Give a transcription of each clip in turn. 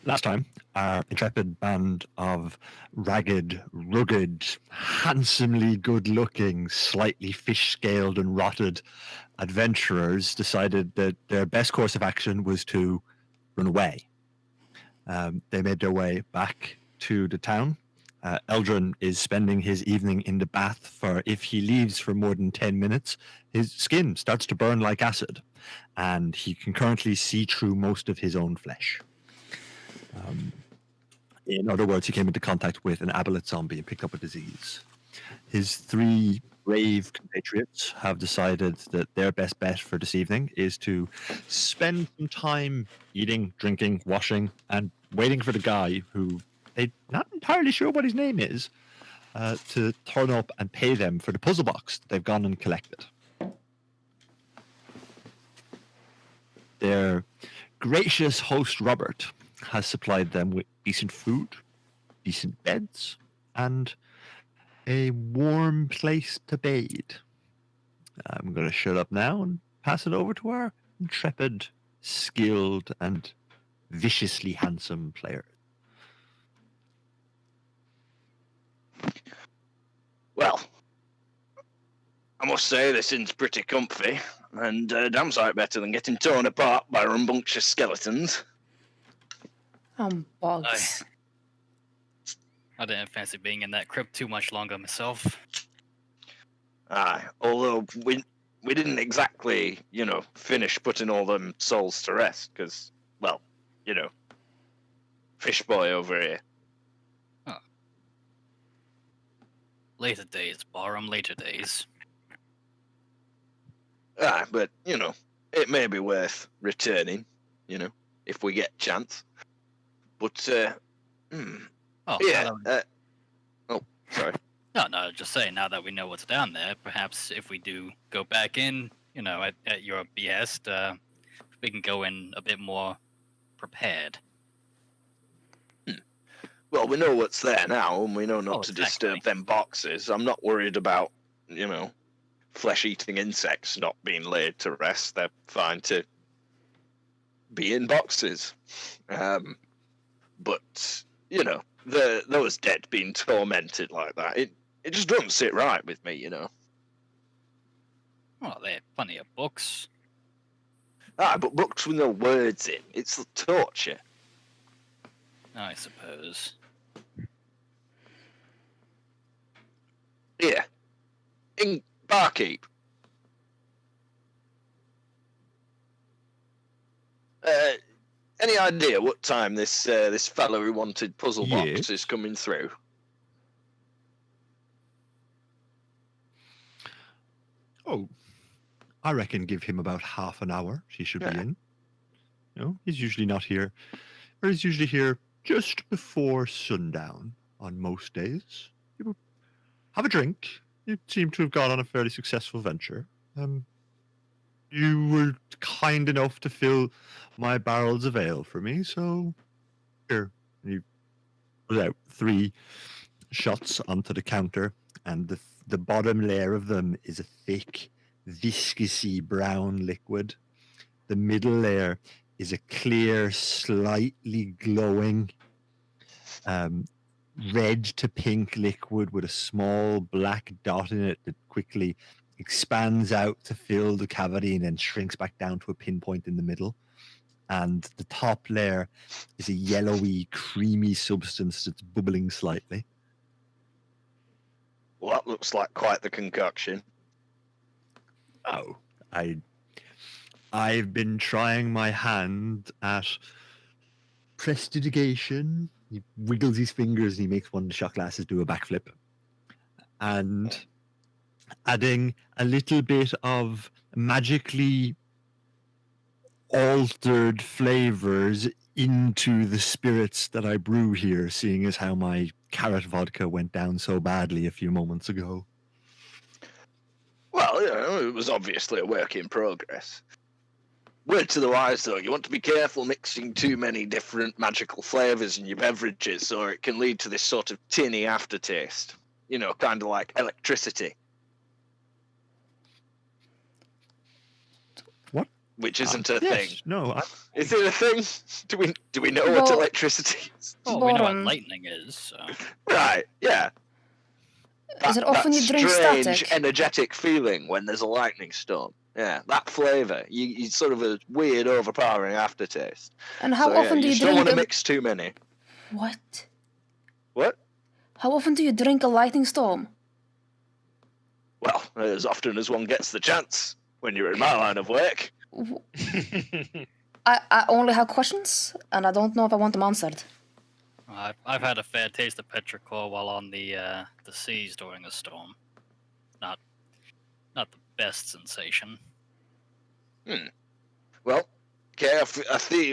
Last time, our intrepid band of ragged, rugged, handsomely good-looking, slightly fish-scaled and rotted adventurers decided that their best course of action was to run away. They made their way back to the town. Eldrin is spending his evening in the bath, for if he leaves for more than 10 minutes, his skin starts to burn like acid, and he can currently see through most of his own flesh. In other words, he came into contact with an aboleth zombie and picked up a disease. His three brave compatriots have decided that their best bet for this evening is to spend some time eating, drinking, washing, and waiting for the guy who they're not entirely sure what his name is to turn up and pay them for the puzzle box that they've gone and collected. Their gracious host, Robert, has supplied them with decent food, decent beds, and a warm place to bathe. I'm going to shut up now and pass it over to our intrepid, skilled, and viciously handsome player. Well, I must say this inn's pretty comfy, and damn sight better than getting torn apart by rambunctious skeletons. Bugs. I didn't fancy being in that crypt too much longer myself. Aye, although we didn't exactly, finish putting all them souls to rest, because, well, fish boy over here. Later days, Barham, later days. Aye, but, it may be worth returning, if we get a chance. But, sorry. No, just saying, now that we know what's down there, perhaps if we do go back in, at your behest, we can go in a bit more prepared. Well, we know what's there now, and we know not to exactly. disturb them boxes. I'm not worried about, flesh-eating insects not being laid to rest. They're fine to be in boxes. But, those dead being tormented like that, it just doesn't sit right with me, Well, there are plenty of books. But books with no words in, it's torture. I suppose. Yeah. In Barkeep. Any idea what time this fellow who wanted puzzle box is coming through? Oh, I reckon give him about half an hour. He should be in. He's usually not here. Or he's usually here just before sundown on most days. You have a drink. You seem to have gone on a fairly successful venture. You were kind enough to fill my barrels of ale for me, so here. And he put out 3 shots onto the counter, and the bottom layer of them is a thick, viscousy brown liquid. The middle layer is a clear, slightly glowing red to pink liquid with a small black dot in it that quickly expands out to fill the cavity and then shrinks back down to a pinpoint in the middle. And the top layer is a yellowy, creamy substance that's bubbling slightly. Well, that looks like quite the concoction. Oh, I've been trying my hand at prestidigitation. He wiggles his fingers and he makes one of the shot glasses do a backflip. And adding a little bit of magically altered flavors into the spirits that I brew here, seeing as how my carrot vodka went down so badly a few moments ago. Well, it was obviously a work in progress. Word to the wise, though, you want to be careful mixing too many different magical flavors in your beverages, or it can lead to this sort of tinny aftertaste. Kind of like electricity. which isn't a thing. Yes, no, Is it a thing? Do we know what Well- electricity is? Well, we know what Borum. lightning is. So. Right, yeah. Is it often that you drink strange, static? energetic feeling when there's a lightning storm. Yeah, that flavour. You sort of a weird, overpowering aftertaste. And how So, yeah, often do you just don't drink want to a... mix too many. What? What? How often do you drink a lightning storm? Well, as often as one gets the chance when you're in my line of work. W- I only have questions, and I don't know if I want them answered. I've had a fair taste of petrichor while on the seas during a storm. Not the best sensation. Well, okay,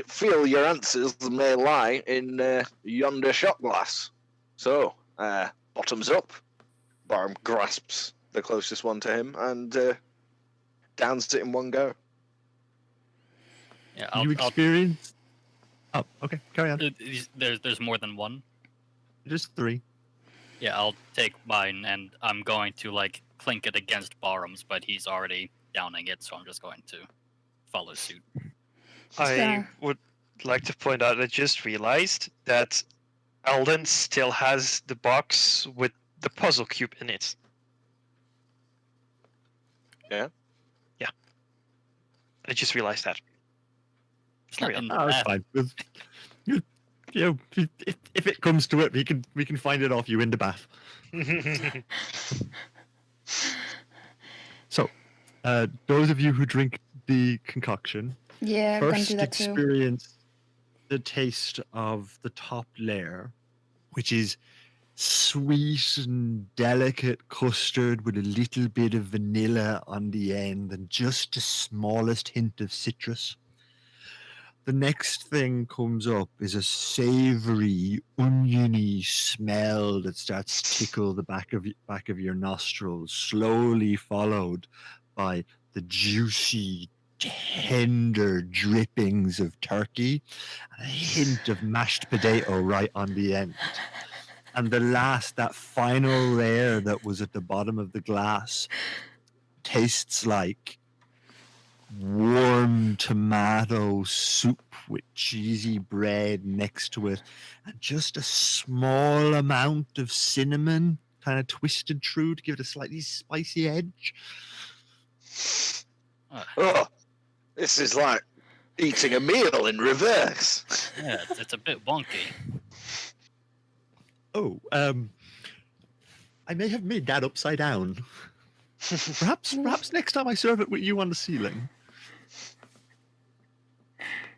feel your answers may lie in yonder shot glass. So, bottoms up. Barham grasps the closest one to him and downs it in one go. Yeah, you experience. Oh, okay, carry on. There's more than one. Just 3. Yeah, I'll take mine, and I'm going to like clink it against Barham's, but he's already downing it, so I'm just going to follow suit. I gonna- would like to point out I just realized that Alden still has the box with the puzzle cube in it. Yeah? Yeah. I just realized that. It's not Carry on. in the Oh, it's bath. fine. If it comes to it, we can find it off you in the bath. So, those of you who drink the concoction, Yeah, I'm gonna first do that too. experience the taste of the top layer, which is sweet and delicate custard with a little bit of vanilla on the end and just the smallest hint of citrus. The next thing comes up is a savory, oniony smell that starts to tickle the back of your nostrils, slowly followed by the juicy, tender drippings of turkey and a hint of mashed potato right on the end. And that final layer that was at the bottom of the glass tastes like warm tomato soup with cheesy bread next to it and just a small amount of cinnamon kind of twisted through to give it a slightly spicy edge. Oh, this is like eating a meal in reverse. Yeah, it's a bit wonky. Oh, I may have made that upside down. Perhaps next time I serve it with you on the ceiling.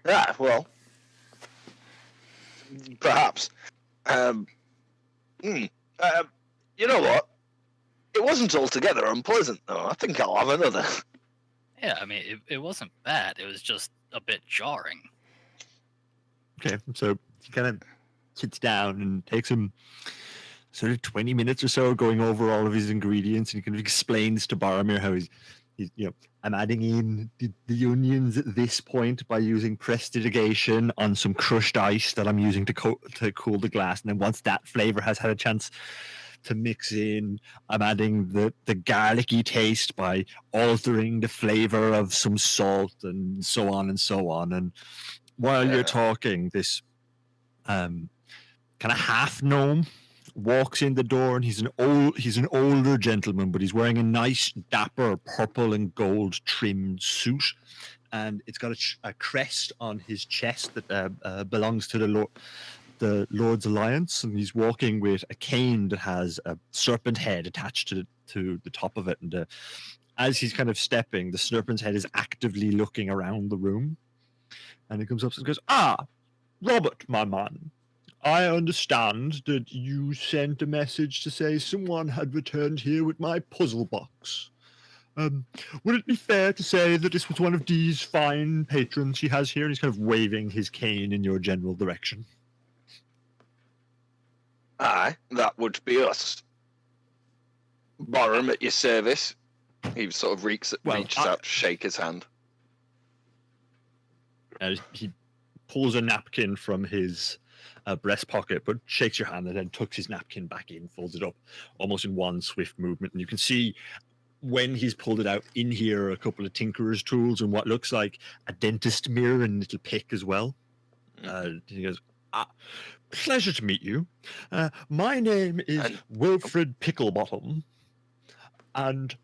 Yeah, well, perhaps. You know what? It wasn't altogether unpleasant, though. I think I'll have another. Yeah, I mean, it wasn't bad. It was just a bit jarring. Okay, so he kind of sits down and takes him sort of 20 minutes or so going over all of his ingredients, and he kind of explains to Boromir how he's I'm adding in the onions at this point by using prestidigation on some crushed ice that I'm using to cool the glass, and then once that flavor has had a chance to mix in, I'm adding the garlicky taste by altering the flavor of some salt and so on and so on. And while you're talking, this kind of half gnome walks in the door, and he's an older gentleman, but he's wearing a nice dapper purple and gold trimmed suit, and it's got a crest on his chest that belongs to the Lord's Alliance, and he's walking with a cane that has a serpent head attached to the top of it, and as he's kind of stepping, the serpent's head is actively looking around the room, and he comes up and goes, Robert, my man, I understand that you sent a message to say someone had returned here with my puzzle box. Would it be fair to say that this was one of Dee's fine patrons he has here? And he's kind of waving his cane in your general direction. Aye, that would be us. Borum at your service. He sort of reaches out to shake his hand. He pulls a napkin from his breast pocket, but shakes your hand and then tucks his napkin back in, folds it up almost in one swift movement. And you can see when he's pulled it out, in here are a couple of tinkerer's tools and what looks like a dentist mirror and a little pick as well. He goes, pleasure to meet you. My name is Wilfred Picklebottom, and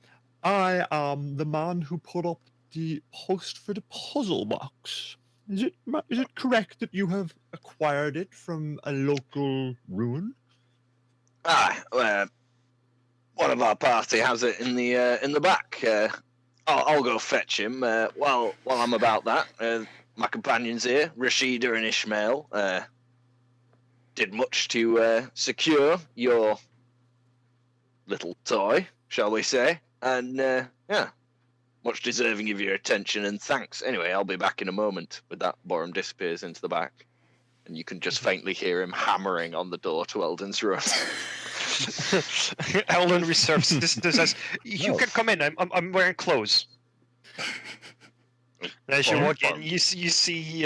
I am the man who put up the post for the puzzle box. Is it correct that you have acquired it from a local ruin? One of our party has it in the back. I'll go fetch him. While I'm about that, my companions here, Rashida and Ishmael, did much to secure your little toy, shall we say? And yeah, much deserving of your attention and thanks. Anyway, I'll be back in a moment. With that, Borum disappears into the back, and you can just faintly hear him hammering on the door to Eldon's room. Eldon reserves this says, "You can come in. I'm wearing clothes." As you walk in, you see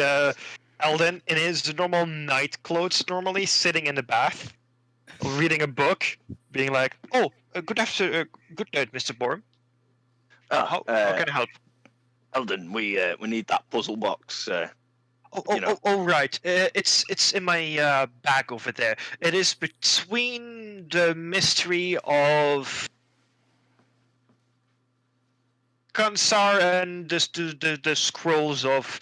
Eldon in his normal night clothes, normally sitting in the bath, reading a book, being like, "Oh, good night, Mr. Borum. How can I help?" Eldon, we need that puzzle box. Oh, right. It's in my bag over there. It is between the mystery of Kansar and the scrolls of.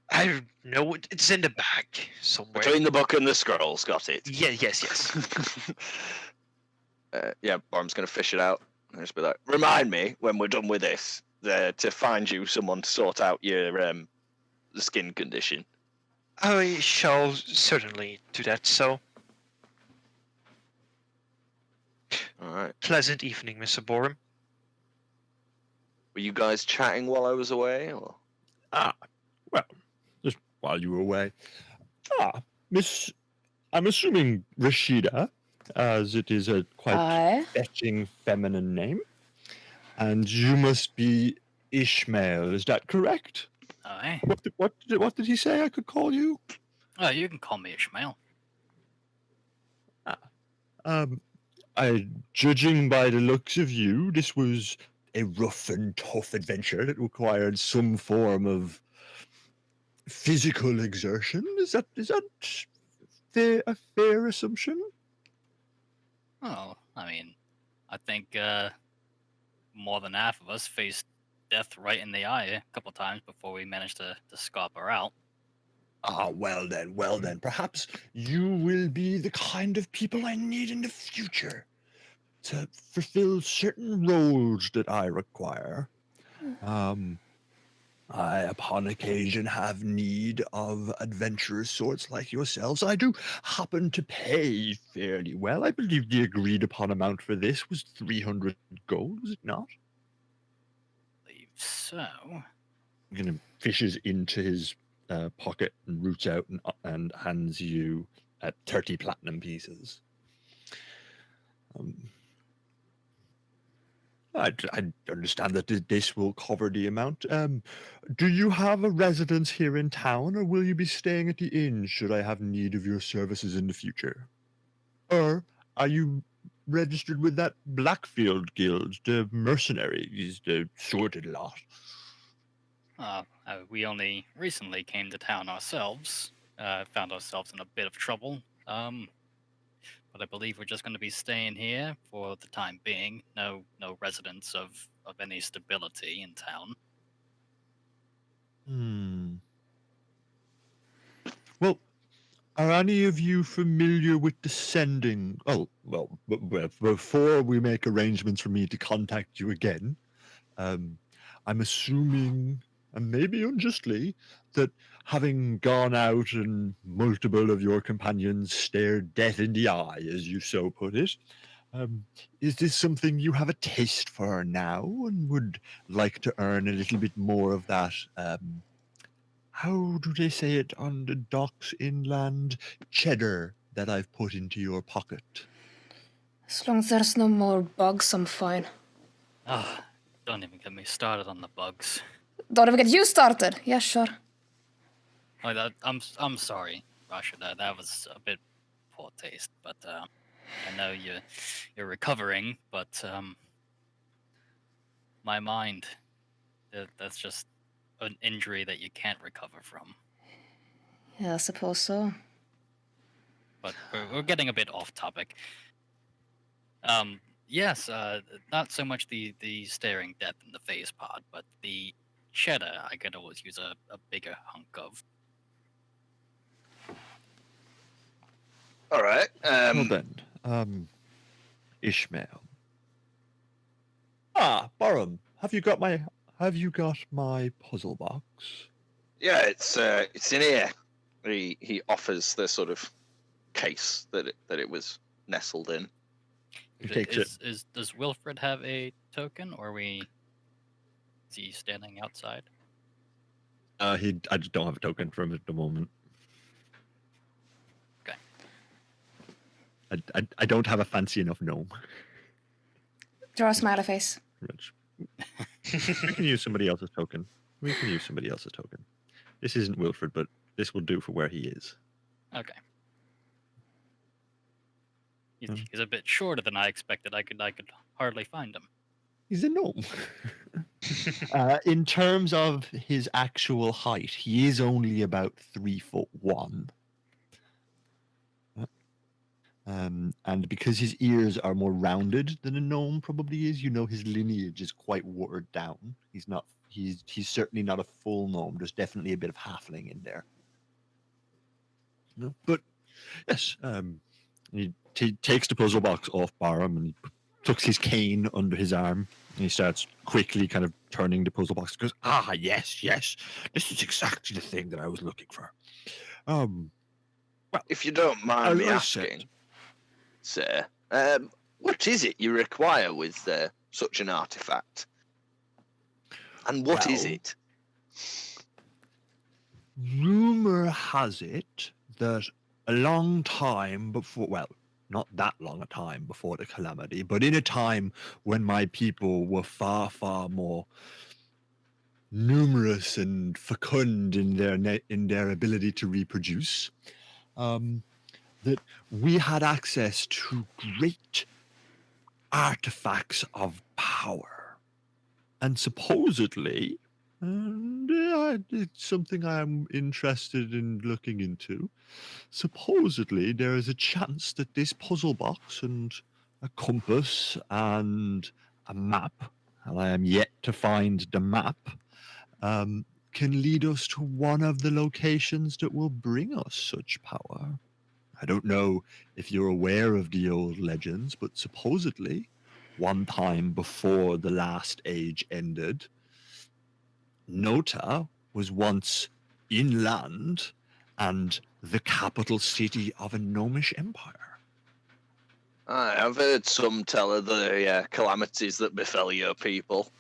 I don't know. It's in the bag somewhere. Between the book and the scrolls, got it. Yeah. Yes. Yeah, Borum's gonna fish it out. And just be like, remind me when we're done with this to find you someone to sort out your skin condition. I shall certainly do that. So, All right. pleasant evening, Mr. Borum. Were you guys chatting while I was away, or? Well, just while you were away. Miss, I'm assuming Rashida, as it is a quite fetching feminine name. And you must be Ishmael, is that correct? Aye. What did he say I could call you? Oh, you can call me Ishmael. Judging by the looks of you, this was a rough and tough adventure that required some form of physical exertion. Is that a fair assumption? Oh, I mean, I think more than half of us faced death right in the eye a couple times before we managed to scarp her out. Well then, perhaps you will be the kind of people I need in the future to fulfill certain roles that I require. I, upon occasion, have need of adventurous sorts like yourselves. I do happen to pay fairly well. I believe the agreed upon amount for this was 300 gold, was it not? I believe so. I'm going to fishes into his pocket and roots out and hands you 30 platinum pieces. I understand that this will cover the amount. Do you have a residence here in town, or will you be staying at the inn should I have need of your services in the future? Or are you registered with that Blackfield Guild, the mercenaries, the sordid lot? We only recently came to town ourselves, found ourselves in a bit of trouble. But I believe we're just going to be staying here for the time being. No residence of any stability in town. Well, are any of you familiar with descending? Oh, well, before we make arrangements for me to contact you again, I'm assuming, and maybe unjustly, that having gone out and multiple of your companions stared death in the eye, as you so put it, is this something you have a taste for now and would like to earn a little bit more of that, how do they say it on the docks inland, cheddar that I've put into your pocket? As long as there's no more bugs, I'm fine. Don't even get me started on the bugs. Don't even get you started. Yeah, sure. I'm sorry, Rasha. That was a bit poor taste, but I know you're recovering. But my mind. That's just an injury that you can't recover from. Yeah, I suppose so. But we're getting a bit off topic. Yes, not so much the staring death in the face pod, but the cheddar I could always use a bigger hunk of. All right. Well then, Ishmael. Ah, Borum, have you got my puzzle box? Yeah, it's in here. He offers the sort of case that it was nestled in. He takes it. Does Wilfred have a token, or is he standing outside? I just don't have a token for him at the moment. Okay. I don't have a fancy enough gnome. Draw a smiley face. Which we can use somebody else's token. This isn't Wilfred, but this will do for where he is. Okay. He's a bit shorter than I expected. I could hardly find him. He's a gnome. In terms of his actual height, he is only about 3'1". And because his ears are more rounded than a gnome probably is, his lineage is quite watered down. He's certainly not a full gnome. There's definitely a bit of halfling in there. No, but yes, he takes the puzzle box off Barham and he tucks his cane under his arm and he starts quickly kind of turning the puzzle box. He goes, yes, this is exactly the thing that I was looking for. If you don't mind me I asking, sir, what is it you require with such an artifact? And what is Well, it? Rumor has it that a long time before, well, not that long a time before the calamity, but in a time when my people were far, far more numerous and fecund in their ability to reproduce, that we had access to great artifacts of power. And supposedly, and it's something I am interested in looking into, supposedly there is a chance that this puzzle box and a compass and a map, and I am yet to find the map, can lead us to one of the locations that will bring us such power. I don't know if you're aware of the old legends, but supposedly, one time before the last age ended, Nota was once inland and the capital city of a gnomish empire. I've heard some tell of the calamities that befell your people.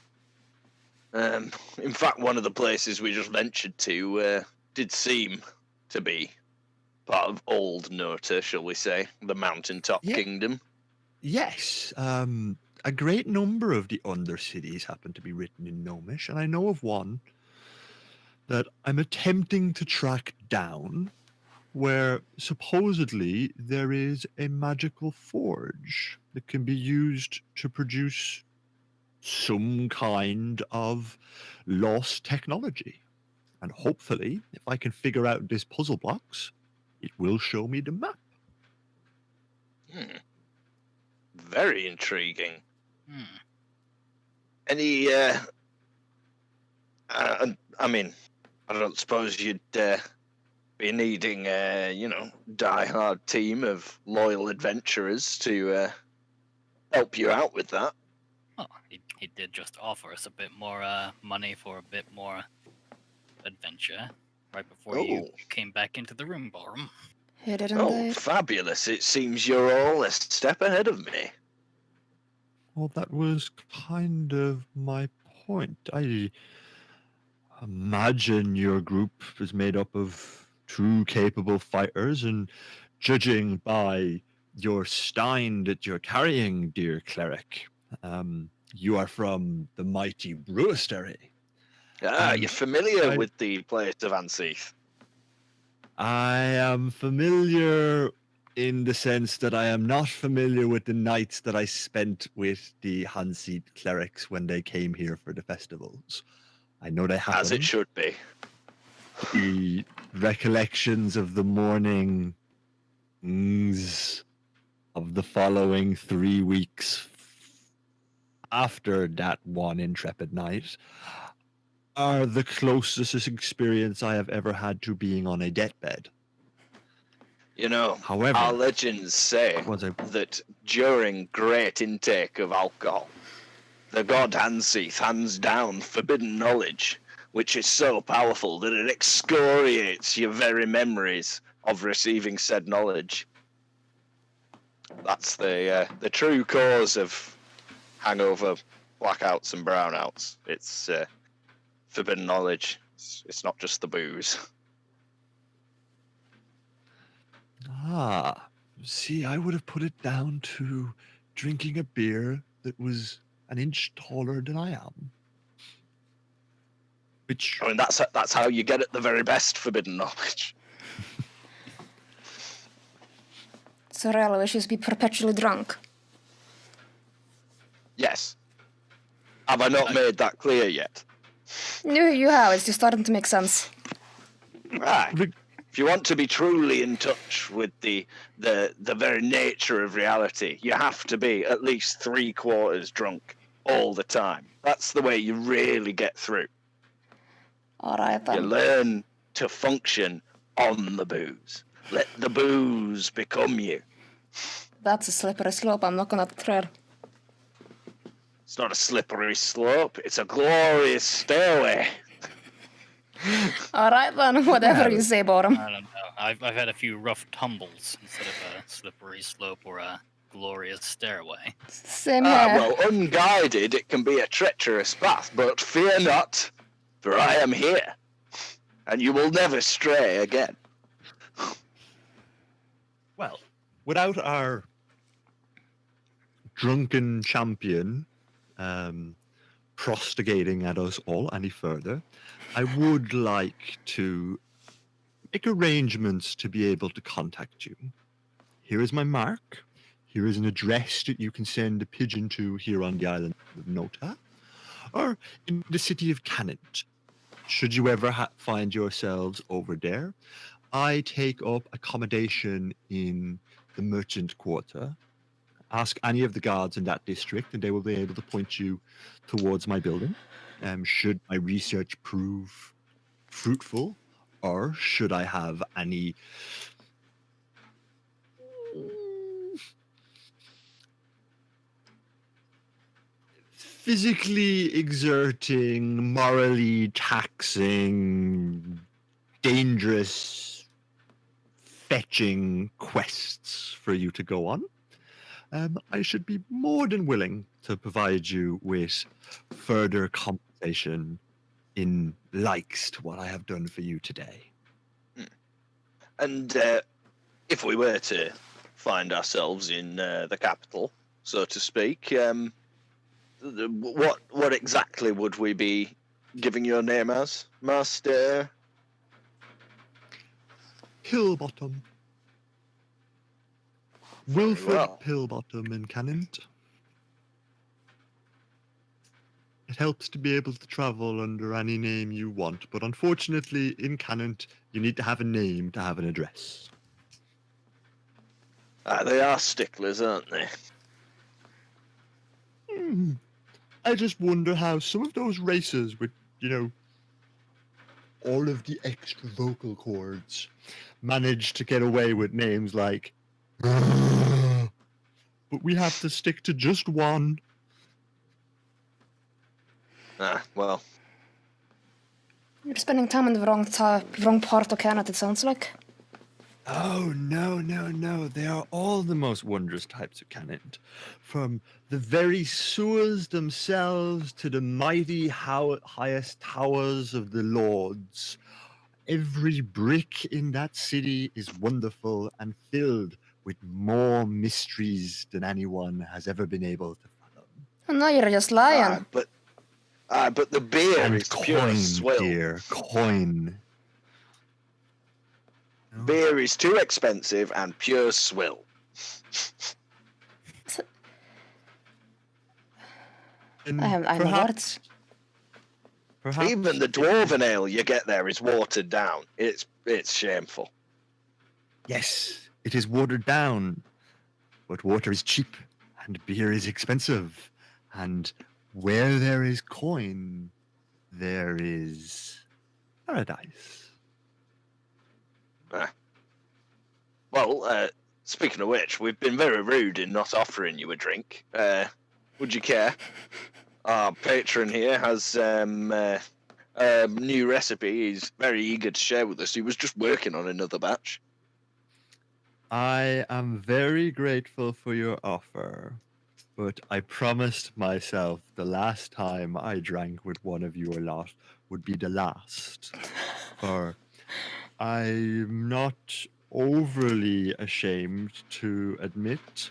In fact, one of the places we just ventured to did seem to be part of old Nota, shall we say, the mountaintop kingdom. Yes, a great number of the undercities happen to be written in Gnomish, and I know of one that I'm attempting to track down, where supposedly there is a magical forge that can be used to produce some kind of lost technology. And hopefully, if I can figure out this puzzle box, it will show me the map. Very intriguing. Hmm. Any, I mean, I don't suppose you'd be needing a, die-hard team of loyal adventurers to help you out with that. Oh, he did just offer us a bit more money for a bit more adventure right before you came back into the room, Borum. He did indeed. Fabulous. It seems you're all a step ahead of me. Well, that was kind of my point. I imagine your group is made up of two capable fighters, and judging by your stein that you're carrying, dear cleric, you are from the mighty Brewistery. You're familiar with the place of Anseath? I am familiar in the sense that I am not familiar with the nights that I spent with the Hanseat clerics when they came here for the festivals. I know they happened. As it should be. The recollections of the mornings of the following 3 weeks after that one intrepid night are the closest experience I have ever had to being on a deathbed. You know, However, our legends say was I that during great intake of alcohol, the god Hanseath hands down forbidden knowledge, which is so powerful that it excoriates your very memories of receiving said knowledge. That's the true cause of hangover, blackouts, and brownouts. It's forbidden knowledge. It's not just the booze. See, I would have put it down to drinking a beer that was an inch taller than I am. Which, I mean, that's how you get at the very best forbidden knowledge. So Real wishes to be perpetually drunk. Yes. Have I not made that clear yet? No, you have. It's just starting to make sense. Right. If you want to be truly in touch with the very nature of reality, you have to be at least 3/4 drunk all the time. That's the way you really get through. All right You then. learn to function on the booze. Let the booze become you. That's a slippery slope. I'm not gonna tread. It's not a slippery slope. It's a glorious stairway. All right then. Whatever you say, Bottom. I don't know. I've had a few rough tumbles instead of a slippery slope or a glorious stairway. Same here. Well, unguided, it can be a treacherous path, but fear not, for I am here, and you will never stray again. well, without our drunken champion prostigating at us all any further, I would like to make arrangements to be able to contact you. Here is my mark. Here is an address that you can send a pigeon to here on the island of Nota, or in the city of Canant. Should you ever find yourselves over there, I take up accommodation in the merchant quarter. Ask any of the guards in that district, and they will be able to point you towards my building. Should my research prove fruitful, or should I have any physically exerting, morally taxing, dangerous, fetching quests for you to go on, I should be more than willing to provide you with further compensation in likes to what I have done for you today. And if we were to find ourselves in the capital, so to speak, what exactly would we be giving your name as, Master? Pillbottom. Wilfred well. Pillbottom in Canant. It helps to be able to travel under any name you want, but unfortunately in Canant you need to have a name to have an address. They are sticklers, aren't they? I just wonder how some of those races with, all of the extra vocal cords manage to get away with names like but we have to stick to just one. Well. You're spending time in the wrong part of Canada, it sounds like. Oh, no. They are all the most wondrous types of Canant. From the very sewers themselves to the mighty highest towers of the lords. Every brick in that city is wonderful and filled with more mysteries than anyone has ever been able to fathom. And now you're just lying. But the beer And is pure coin, swill. dear, coin. No. Beer is too expensive and pure swill. And I have no words. Perhaps Even the if dwarven ale you get there is watered down. It's shameful. Yes, it is watered down, but water is cheap and beer is expensive. And where there is coin, there is paradise. Well, speaking of which, we've been very rude in not offering you a drink. Would you care? Our patron here has a new recipe. He's very eager to share with us. He was just working on another batch. I am very grateful for your offer, but I promised myself the last time I drank with one of your lot would be the last. For I'm not overly ashamed to admit,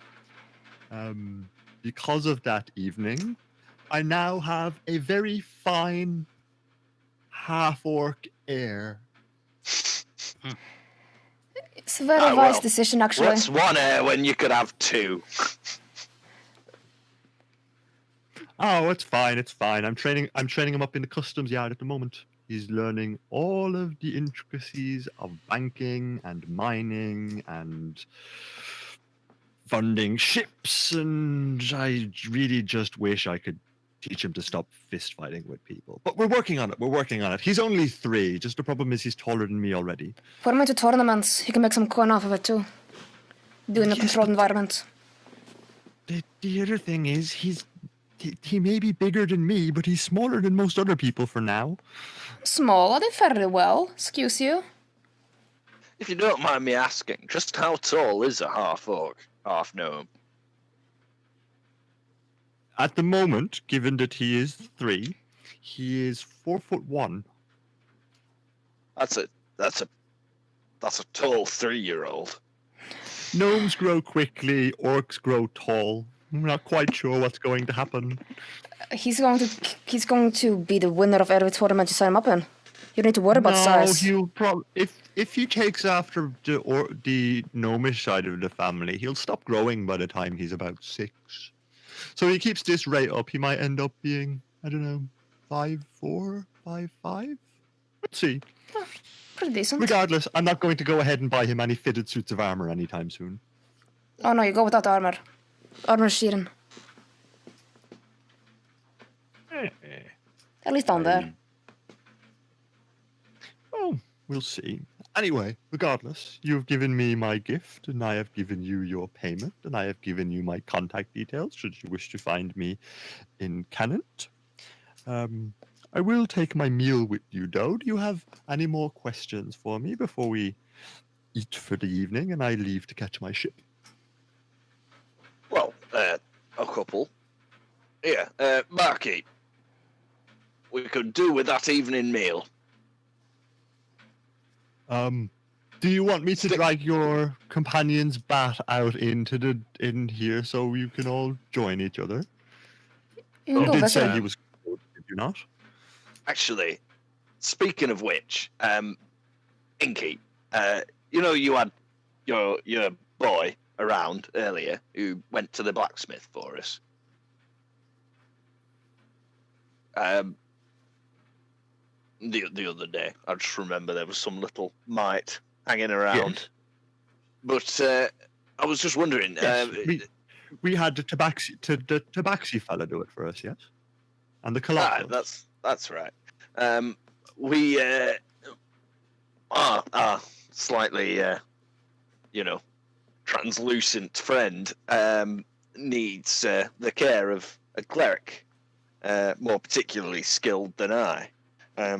because of that evening, I now have a very fine half-orc heir. It's a very Ah, wise well, decision, actually. What's one heir when you could have two? Oh, it's fine. It's fine. I'm training him up in the customs yard at the moment. He's learning all of the intricacies of banking and mining and funding ships, and I really just wish I could teach him to stop fist fighting with people. But we're working on it. We're working on it. He's only 3. Just the problem is he's taller than me already. Put him into tournaments. He can make some coin off of it too. Do in a Yes, controlled but- environment. The other thing is he may be bigger than me, but he's smaller than most other people for now. Small, I did fairly well. Excuse you. If you don't mind me asking, just how tall is a half orc, half gnome? At the moment, given that he is 3, he is 4'1". That's a tall 3-year-old. Gnomes grow quickly, orcs grow tall. I'm not quite sure what's going to happen. He's going to be the winner of every tournament you sign him up in. You don't need to worry about size. He'll if he takes after the gnomish side of the family, he'll stop growing by the time he's about 6. So he keeps this rate up. He might end up being, I don't know, 5'4", 5'5". Let's see. Pretty decent. Regardless, I'm not going to go ahead and buy him any fitted suits of armor anytime soon. Oh no, you go without armor. Armor shearing. At least down there. Oh, we'll see. Anyway, regardless, you've given me my gift, and I have given you your payment, and I have given you my contact details should you wish to find me in Canant. I will take my meal with you, though. Do you have any more questions for me before we eat for the evening and I leave to catch my ship? Well, a couple. Yeah, barkeep. We could do with that evening meal. Do you want me to Stick- drag your companion's bat out in here so you can all join each other? You can You go did visit say him. he was cold, did you not? Actually, speaking of which, Inky, you had your boy around earlier who went to the blacksmith for us. The other day, I just remember there was some little mite hanging around. Yes. But I was just wondering. Yes, we had the Tabaxi fella do it for us, yes? And the Colossus. That's right. We our slightly translucent friend needs the care of a cleric, more particularly skilled than I. I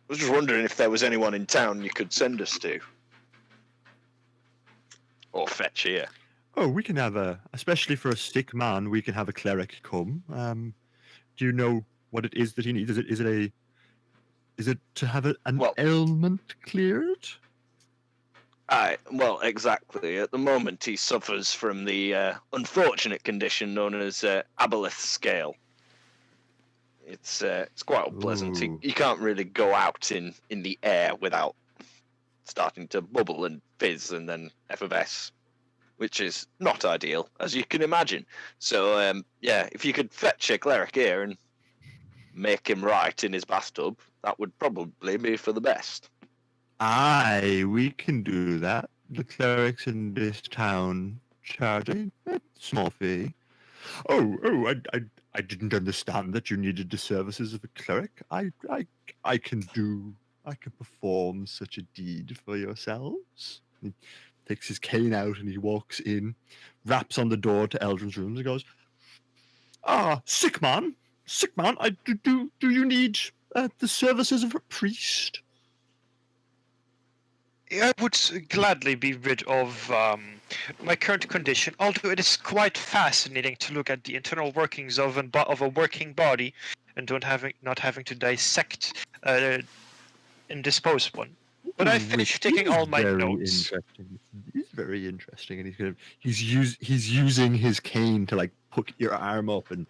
was just wondering if there was anyone in town you could send us to, or fetch here. Oh, we can have especially for a sick man, we can have a cleric come. Do you know what it is that he needs? Is it to have an ailment cleared? Well, exactly. At the moment, he suffers from the unfortunate condition known as aboleth scale. It's quite unpleasant. Ooh. You can't really go out in the air without starting to bubble and fizz and then effervesce, which is not ideal, as you can imagine. So, yeah, if you could fetch a cleric here and make him right in his bathtub, that would probably be for the best. Aye, we can do that. The clerics in this town charge a small fee. I didn't understand that you needed the services of a cleric. I can perform such a deed for yourselves. He takes his cane out and he walks in, raps on the door to Eldrin's rooms and goes, "Ah, sick man, do you need the services of a priest?" I would gladly be rid of my current condition, although it is quite fascinating to look at the internal workings of a working body and not having to dissect and dispose one. But I finished taking all my notes. Interesting. He's very interesting, and he's using his cane to like put your arm up and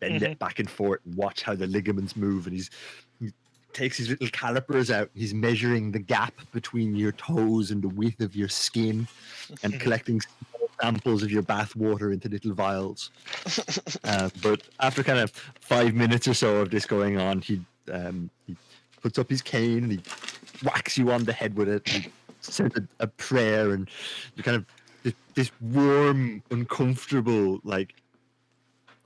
bend it back and forth and watch how the ligaments move. And he takes his little calipers out. He's measuring the gap between your toes and the width of your skin, and collecting small samples of your bath water into little vials. But after kind of 5 minutes or so of this going on, he puts up his cane and he whacks you on the head with it. He says a prayer, and you kind of this warm, uncomfortable like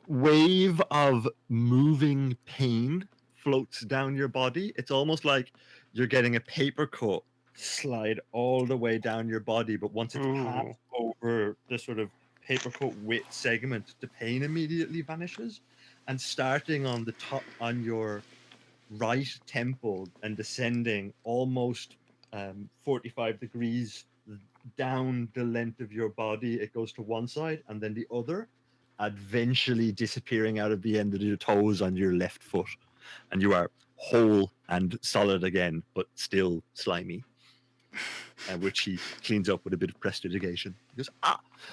wave of moving pain floats down your body. It's almost like you're getting a paper cut slide all the way down your body, but once it's passed over the sort of paper cut width segment, the pain immediately vanishes. And starting on the top on your right temple and descending almost 45 degrees down the length of your body, it goes to one side and then the other, eventually disappearing out of the end of your toes on your left foot, and you are whole and solid again, but still slimy. Which he cleans up with a bit of prestidigitation. He goes,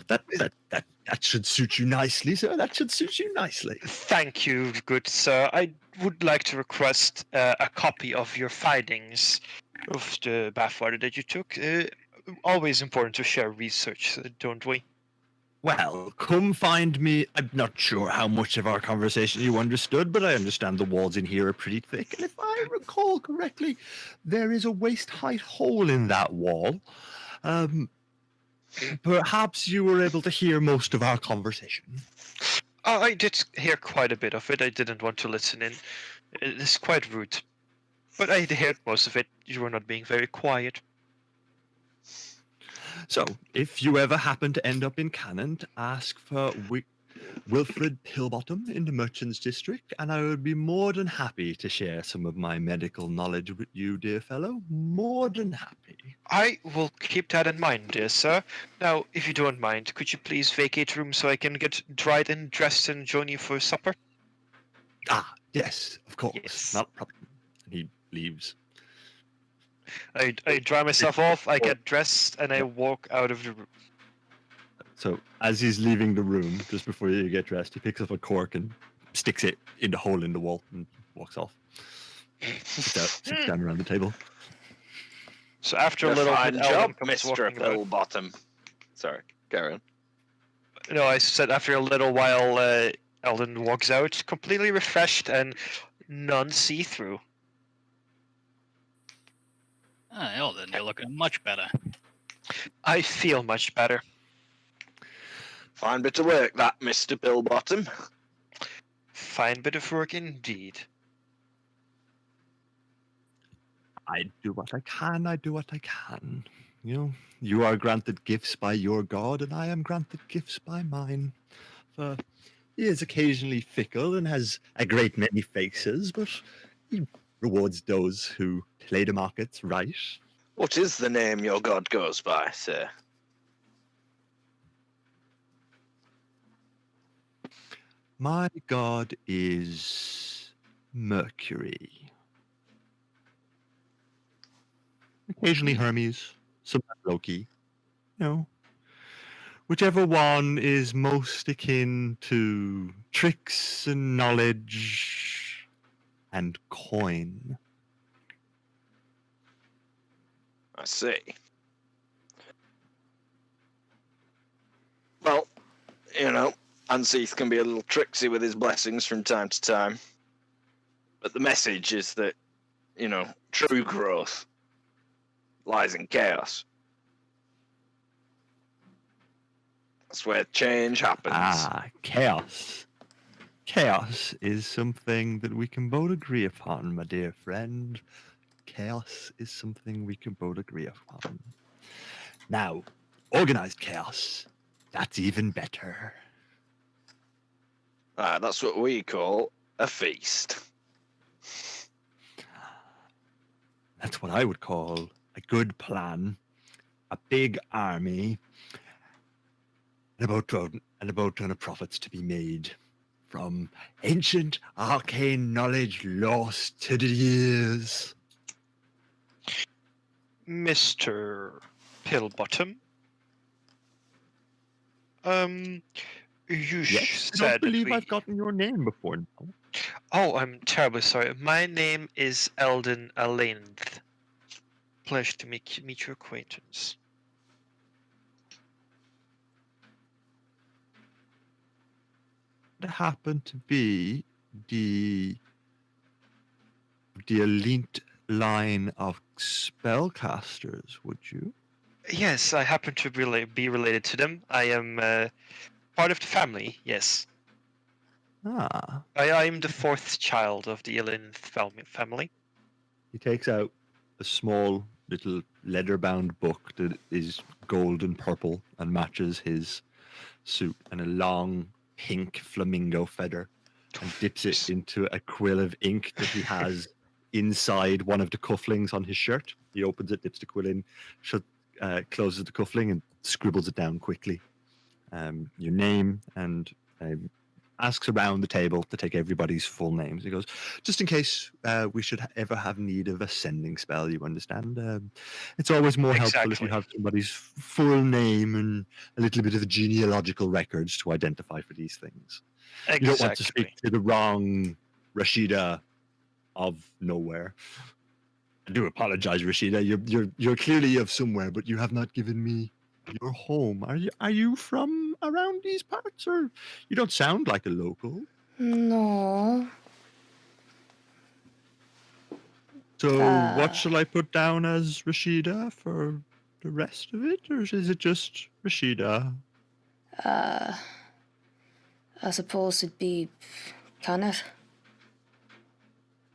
that should suit you nicely, sir. That should suit you nicely. Thank you, good sir. I would like to request a copy of your findings of the bathwater that you took. Always important to share research, don't we? Well, come find me. I'm not sure how much of our conversation you understood, but I understand the walls in here are pretty thick. And if I recall correctly, there is a waist-height hole in that wall. Perhaps you were able to hear most of our conversation. I did hear quite a bit of it. I didn't want to listen in. It is quite rude. But I heard most of it. You were not being very quiet. So, if you ever happen to end up in Cannon, ask for Wilfred Pillbottom in the Merchants District, and I would be more than happy to share some of my medical knowledge with you, dear fellow. More than happy. I will keep that in mind, dear sir. Now, if you don't mind, could you please vacate room so I can get dried and dressed and join you for supper? Ah, yes, of course. Yes. Not a problem. And he leaves. I dry myself off, I get dressed, and I walk out of the room. So as he's leaving the room, just before you get dressed, he picks up a cork and sticks it in the hole in the wall and walks off. Sits down around the table. So after a little fine bit, job, Eldon comes Mr. walking about. Pillbottom. Sorry, carry on. No, I said after a little while, Eldon walks out, completely refreshed and non-see-through. Ah, Eldon, you're looking much better. I feel much better. Fine bit of work, that, Mr. Pillbottom. Fine bit of work indeed. I do what I can, I do what I can. You know, you are granted gifts by your god, and I am granted gifts by mine. For he is occasionally fickle and has a great many faces, but he rewards those who play the markets right. What is the name your god goes by, sir? My god is Mercury. Occasionally Hermes, sometimes Loki. You know, whichever one is most akin to tricks and knowledge and coin. I see. Well, Anseath can be a little tricksy with his blessings from time to time. But the message is that, true growth lies in chaos. That's where change happens. Ah, chaos. Chaos is something that we can both agree upon, my dear friend. Chaos is something we can both agree upon. Now, organized chaos. That's even better. That's what we call a feast. That's what I would call a good plan, a big army, and a boat ton of profits to be made from ancient arcane knowledge lost to the years. Mr. Pillbottom. You Yes, I said don't believe that we... I've gotten your name before now. Oh, I'm terribly sorry. My name is Eldon Alinth. Pleasure to meet your acquaintance. It happened to be the elite line of spellcasters, would you? Yes, I happen to be related to them. I am part of the family, yes. Ah. I am the fourth child of the Alinth family. He takes out a small little leather-bound book that is gold and purple and matches his suit, and a long pink flamingo feather, and dips it into a quill of ink that he has inside one of the cufflinks on his shirt. He opens it, dips the quill in, closes the cuffling, and scribbles it down quickly. Your name, and asks around the table to take everybody's full names. He goes, just in case we should ever have need of a sending spell, you understand? It's always more helpful if you have somebody's full name and a little bit of the genealogical records to identify for these things. Exactly. You don't want to speak to the wrong Rashida of nowhere. I do apologize, Rashida. You're clearly of somewhere, but you have not given me your home. Are you from around these parts, or you don't sound like a local? No. So what shall I put down as Rashida for the rest of it, or is it just Rashida? I suppose it'd be Connor.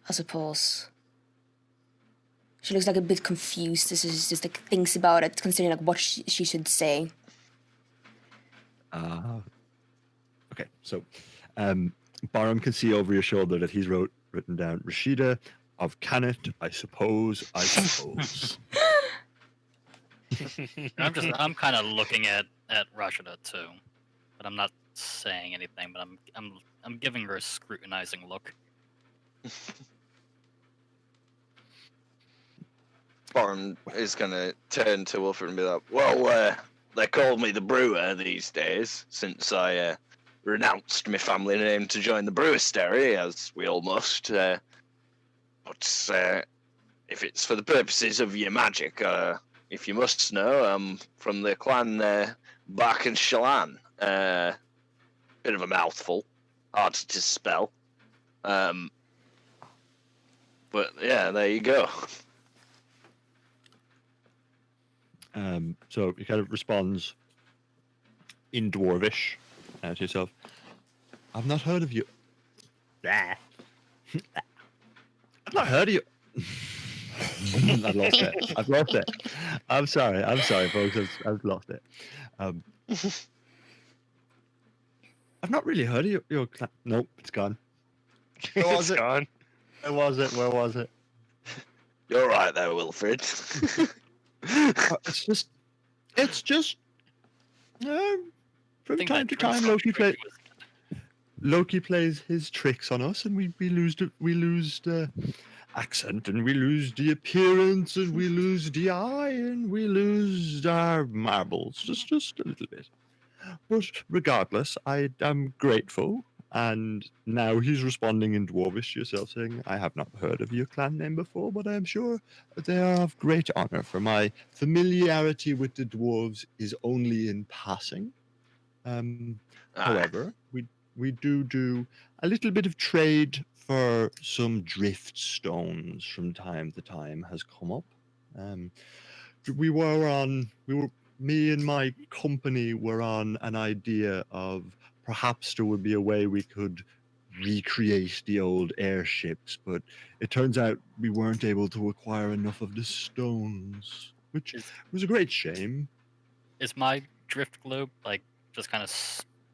I suppose. She looks like a bit confused. This is just like thinks about it, considering like what she should say. Okay, so Barham can see over your shoulder that he's written down Rashida of Canet, I suppose. I'm kind of looking at Rashida too, but I'm not saying anything. But I'm giving her a scrutinizing look. Borum is going to turn to Wolford and be like, well, they call me the Brewer these days, since I renounced my family name to join the Brewistery, as we all must. But if it's for the purposes of your magic, if you must know, I'm from the clan Bark and Shalan. Bit of a mouthful, hard to spell. But yeah, there you go. So he kind of responds in Dwarvish to yourself. I've not heard of you. I've not heard of you. I've lost it. I'm sorry, folks. I've lost it. I've not really heard of your clan. Nope, it's gone. Where was it? Gone. Where was it? You're right there, Wilfred. It's just from time to time Loki plays his tricks on us, and we lose the accent, and we lose the appearance, and we lose the eye, and we lose our marbles just a little bit. But regardless, I am grateful. And now he's responding in Dwarvish to yourself, saying, I have not heard of your clan name before, but I am sure they are of great honor, for my familiarity with the dwarves is only in passing. Aye. However, we do a little bit of trade for some drift stones from time to time has come up. Me and my company were on an idea of perhaps there would be a way we could recreate the old airships, but it turns out we weren't able to acquire enough of the stones, which Is was a great shame. is my drift globe like just kind of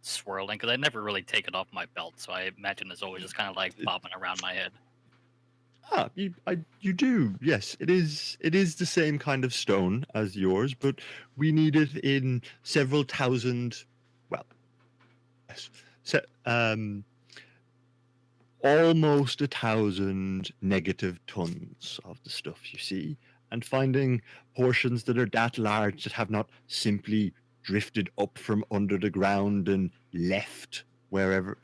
swirling? Because I never really take it off my belt, so I imagine it's always just kind of like bobbing around my head. You do, yes. It is the same kind of stone as yours, but we need it in several thousand, well, yes, almost 1,000 negative tons of the stuff, you see, and finding portions that are that large that have not simply drifted up from under the ground and left wherever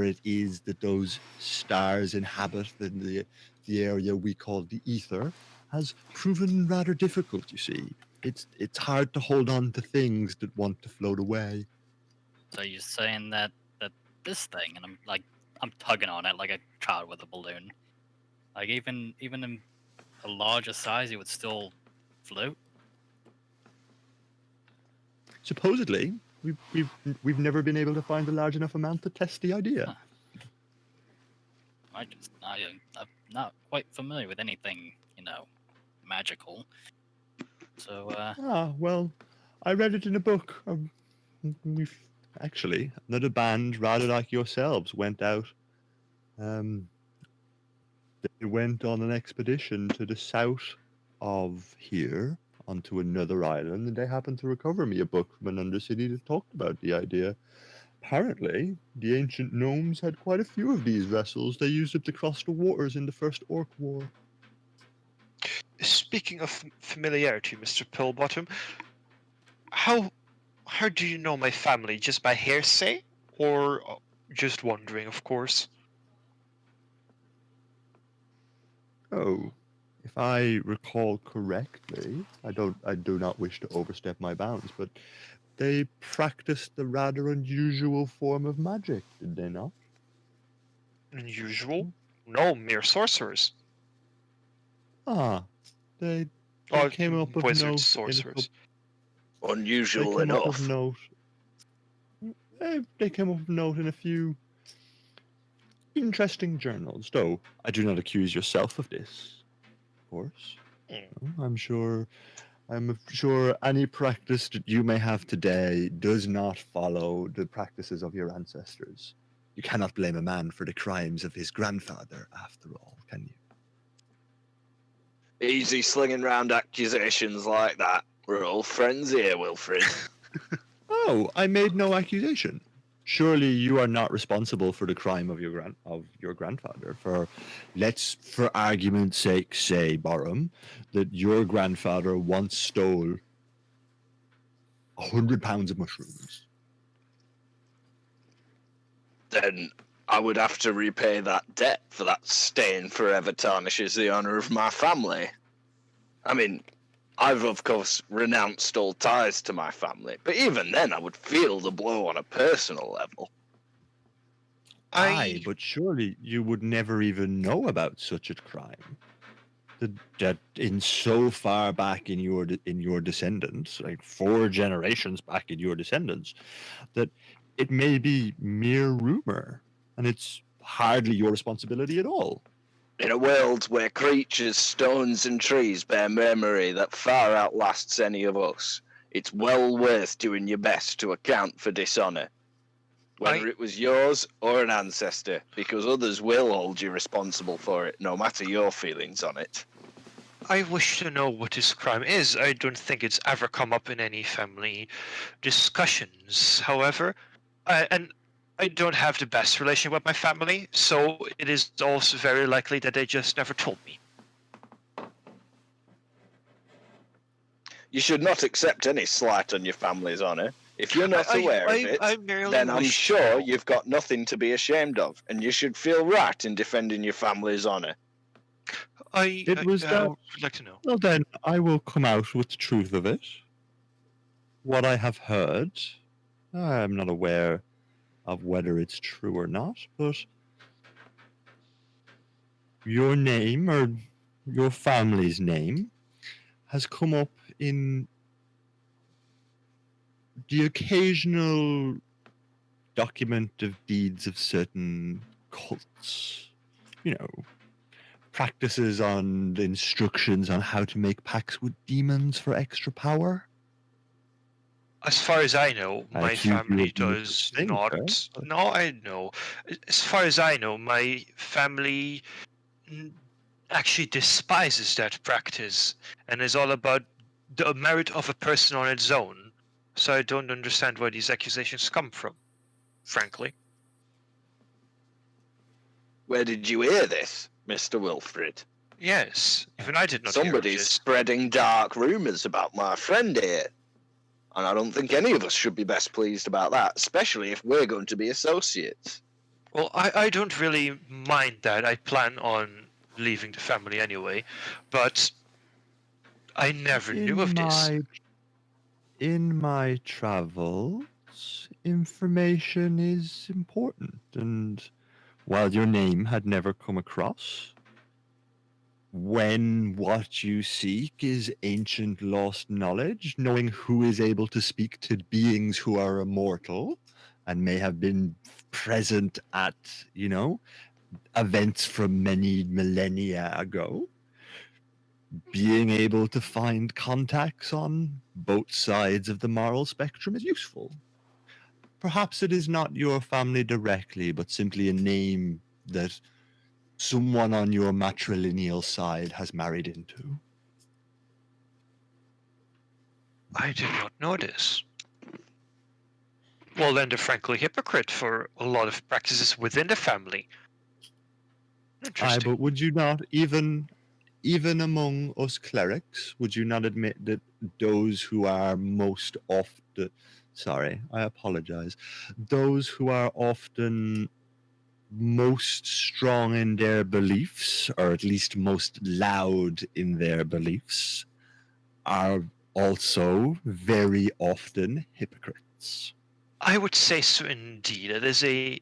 it is that those stars inhabit in the area we call the ether has proven rather difficult, you see. It's hard to hold on to things that want to float away. So you're saying that this thing, and I'm tugging on it like a child with a balloon. Like even in a larger size, it would still float. Supposedly, we've never been able to find a large enough amount to test the idea. Huh. I'm not quite familiar with anything, magical. So Well, I read it in a book. We've actually another band, rather like yourselves, went out. They went on an expedition to the south of here onto another island, and they happened to recover me a book from an undercity that talked about the idea. Apparently, the ancient gnomes had quite a few of these vessels. They used it to cross the waters in the First Orc War. Speaking of familiarity, Mr. Pillbottom, how do you know my family? Just by hearsay, or just wondering, of course? Oh, if I recall correctly, I do not wish to overstep my bounds, but they practiced a rather unusual form of magic, did they not? Unusual? No, mere sorcerers. They Or came up of wizards, note sorcerers. they Unusual came up enough. of note. They came up of note in a few interesting journals, though I do not accuse yourself of this, of course. Mm. I'm sure any practice that you may have today does not follow the practices of your ancestors. You cannot blame a man for the crimes of his grandfather, after all, can you? Easy slinging round accusations like that. We're all friends here, Wilfred. Oh, I made no accusation. Surely you are not responsible for the crime of your grandfather. Let's, for argument's sake, say, Borum, that your grandfather once stole 100 pounds of mushrooms. Then I would have to repay that debt, for that stain forever tarnishes the honour of my family. I mean, I've of course renounced all ties to my family, but even then I would feel the blow on a personal level. Aye, but surely you would never even know about such a crime. That in so far back in your descendants, like 4 generations back in your descendants, that it may be mere rumor, and it's hardly your responsibility at all. In a world where creatures, stones and trees bear memory that far outlasts any of us, it's well worth doing your best to account for dishonour. Whether it was yours or an ancestor, because others will hold you responsible for it, no matter your feelings on it. I wish to know what this crime is. I don't think it's ever come up in any family discussions. However, and I don't have the best relation with my family, so it is also very likely that they just never told me. You should not accept any slight on your family's honour. If you're not aware of it, I merely then I'm wish to sure know. you've got nothing to be ashamed of, and you should feel right in defending your family's honor. It was I that. would like to know. Well, then I will come out with the truth of it. What I have heard, I am not aware of whether it's true or not, but your name or your family's name has come up in the occasional document of deeds of certain cults. You know, practices on the instructions on how to make pacts with demons for extra power. As far as I know, I my accuse you family of no does such thing, not. sir. No, I know. As far as I know, my family actually despises that practice and is all about the merit of a person on its own. So I don't understand where these accusations come from, frankly. Where did you hear this, Mr. Wilfrid? Yes, even I did not hear of Somebody's this. spreading dark rumours about my friend here. And I don't think any of us should be best pleased about that, especially if we're going to be associates. Well, I don't really mind that. I plan on leaving the family anyway, but I never knew of this. In my travels, information is important, and while your name had never come across, when what you seek is ancient lost knowledge, knowing who is able to speak to beings who are immortal and may have been present at, events from many millennia ago, being able to find contacts on both sides of the moral spectrum is useful. Perhaps it is not your family directly, but simply a name that someone on your matrilineal side has married into. I did not know this. Well, then they're frankly hypocrite for a lot of practices within the family. Aye, Interesting. but would you not, even among us clerics, would you not admit that those who are most often, sorry, I apologize, those who are often most strong in their beliefs, or at least most loud in their beliefs, are also very often hypocrites? I would say so indeed. It is a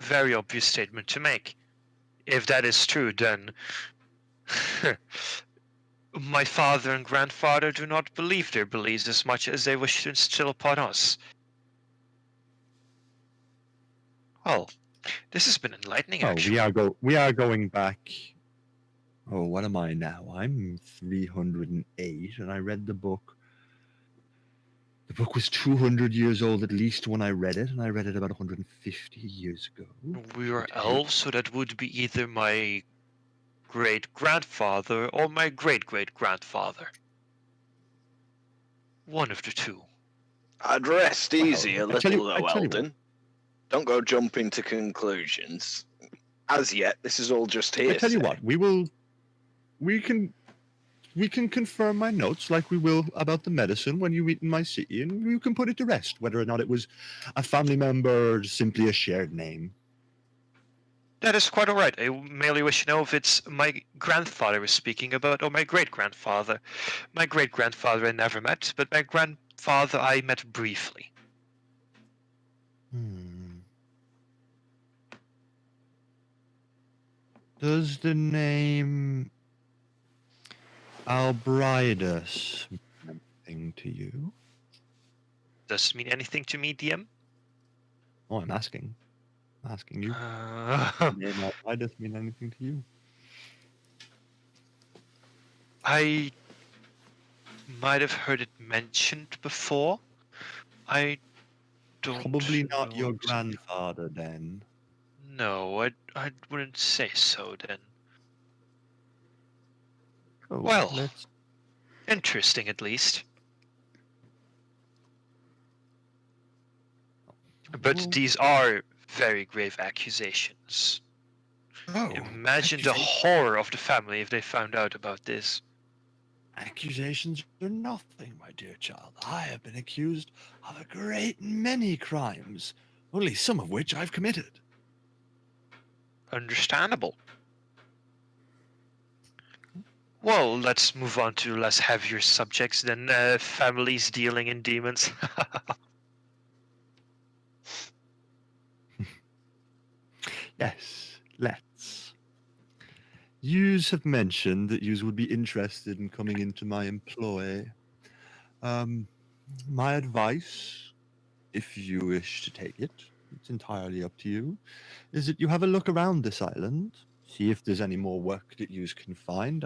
very obvious statement to make. If that is true, then my father and grandfather do not believe their beliefs as much as they wish to instill upon us. Well, this has been enlightening, Oh, actually. we are going back. Oh, what am I now? I'm 308, and I read the book. The book was 200 years old at least when I read it, and I read it about 150 years ago. We are elves, so that would be either my great-grandfather or my great-great-grandfather. One of the two. I'd rest easy a I tell you little, though, what. Eldon. Don't go jumping to conclusions. As yet, this is all just I hearsay. tell you what, we can confirm my notes like we will about the medicine when you eat in my city, and you can put it to rest whether or not it was a family member or simply a shared name. That is quite alright. I merely wish to know if it's my grandfather we're speaking about or my great-grandfather. My great-grandfather I never met, but my grandfather I met briefly. Does the name Albridus mean anything to you? Does it mean anything to me, DM? Oh, I'm asking you. Uh, The name Albridus mean anything to you? I might have heard it mentioned before. I don't Probably not know your exactly. grandfather then. No, I wouldn't say so then. Oh, Well, interesting at least. But well, these are very grave accusations. oh, Imagine the horror of the family if they found out about this. Accusations are nothing, my dear child. I have been accused of a great many crimes, only some of which I've committed. Understandable. Well, let's move on to less heavier subjects than families dealing in demons. Yes, let's. Yous have mentioned that yous would be interested in coming into my employ. My advice, if you wish to take it, it's entirely up to you, is that you have a look around this island, see if there's any more work that yous can find.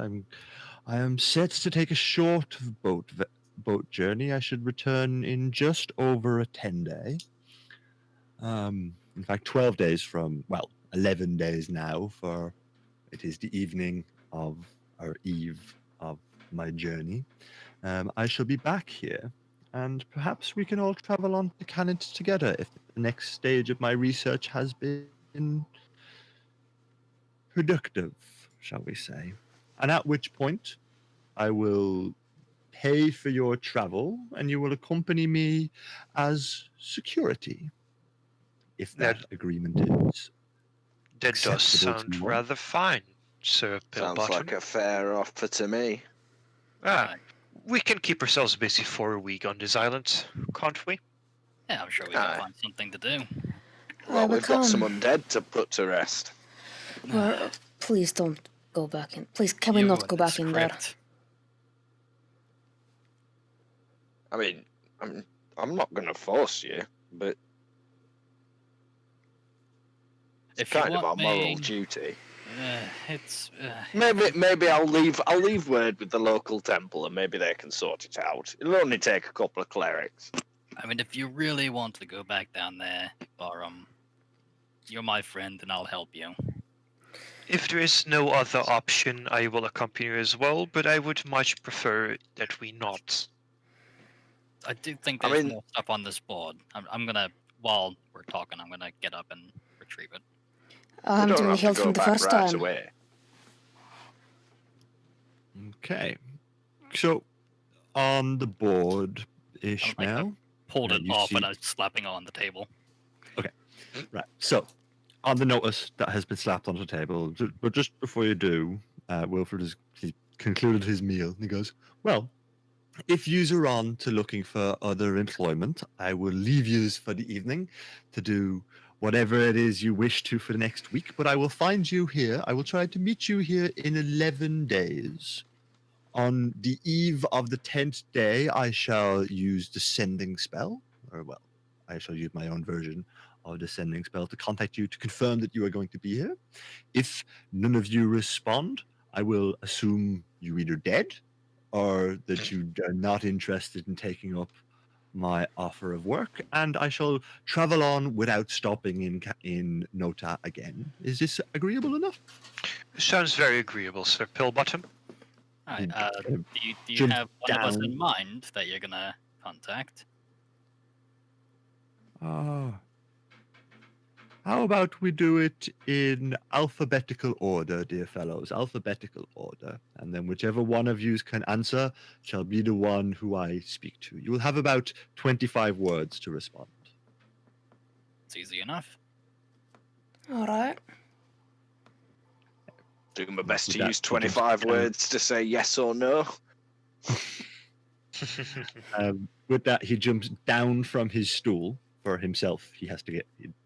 I am set to take a short boat journey. I should return in just over a 10-day. In fact, 12 days from, well, 11 days now, for it is the evening of, or eve of my journey. I shall be back here, and perhaps we can all travel on to Canada together if the next stage of my research has been productive, shall we say. And at which point, I will pay for your travel, and you will accompany me as security, if That that agreement is that does acceptable to sound you all. rather fine, Sir Sounds like Pillbottom. a fair offer to me. Ah, we can keep ourselves busy for a week on this island, can't we? Yeah, I'm sure we can Aye. find something to do. Well, we we've got some can. undead to put to rest. Please don't go back in. Please, can we You not and go this back in there? crypt. I mean, I'm not going to force you, but it's If you kind of our want moral me, duty. it's Maybe I'll leave word with the local temple, and maybe they can sort it out. It'll only take a couple of clerics. I mean, if you really want to go back down there, Barum, you're my friend, and I'll help you. If there is no other option, I will accompany you as well, but I would much prefer that we not. I do think I there's mean- more stuff on this board. I'm gonna, while we're talking, I'm gonna get up and retrieve it. I We haven't don't really have to healed go from the back first right time. away. Okay. So, on the board, Ishmael. Pulled Yeah, it you off see- and I was slapping it on the table. Right. So, on the notice that has been slapped onto the table, but just before you do, Wilfred has concluded his meal. And he goes, "Well, if yous are on to looking for other employment, I will leave yous for the evening to do whatever it is you wish to for the next week. But I will find you here. I will try to meet you here in 11 days. On the eve of the 10th day, I shall use descending spell, or well, I shall use my own version of descending spell to contact you to confirm that you are going to be here. If none of you respond, I will assume you either dead or that you are not interested in taking up my offer of work, and I shall travel on without stopping in Nota again. Is this agreeable enough?" Sounds very agreeable, Sir Pillbottom. Alright, kind of do you jump have one of us in down. mind that you're gonna contact? How about we do it in alphabetical order, dear fellows? Alphabetical order. And then whichever one of you can answer shall be the one who I speak to. You will have about 25 words to respond. It's easy enough. Alright. Doing my best With to that, use he jumps 25 down. words to say yes or no. With that, he jumps down from his stool. For himself, he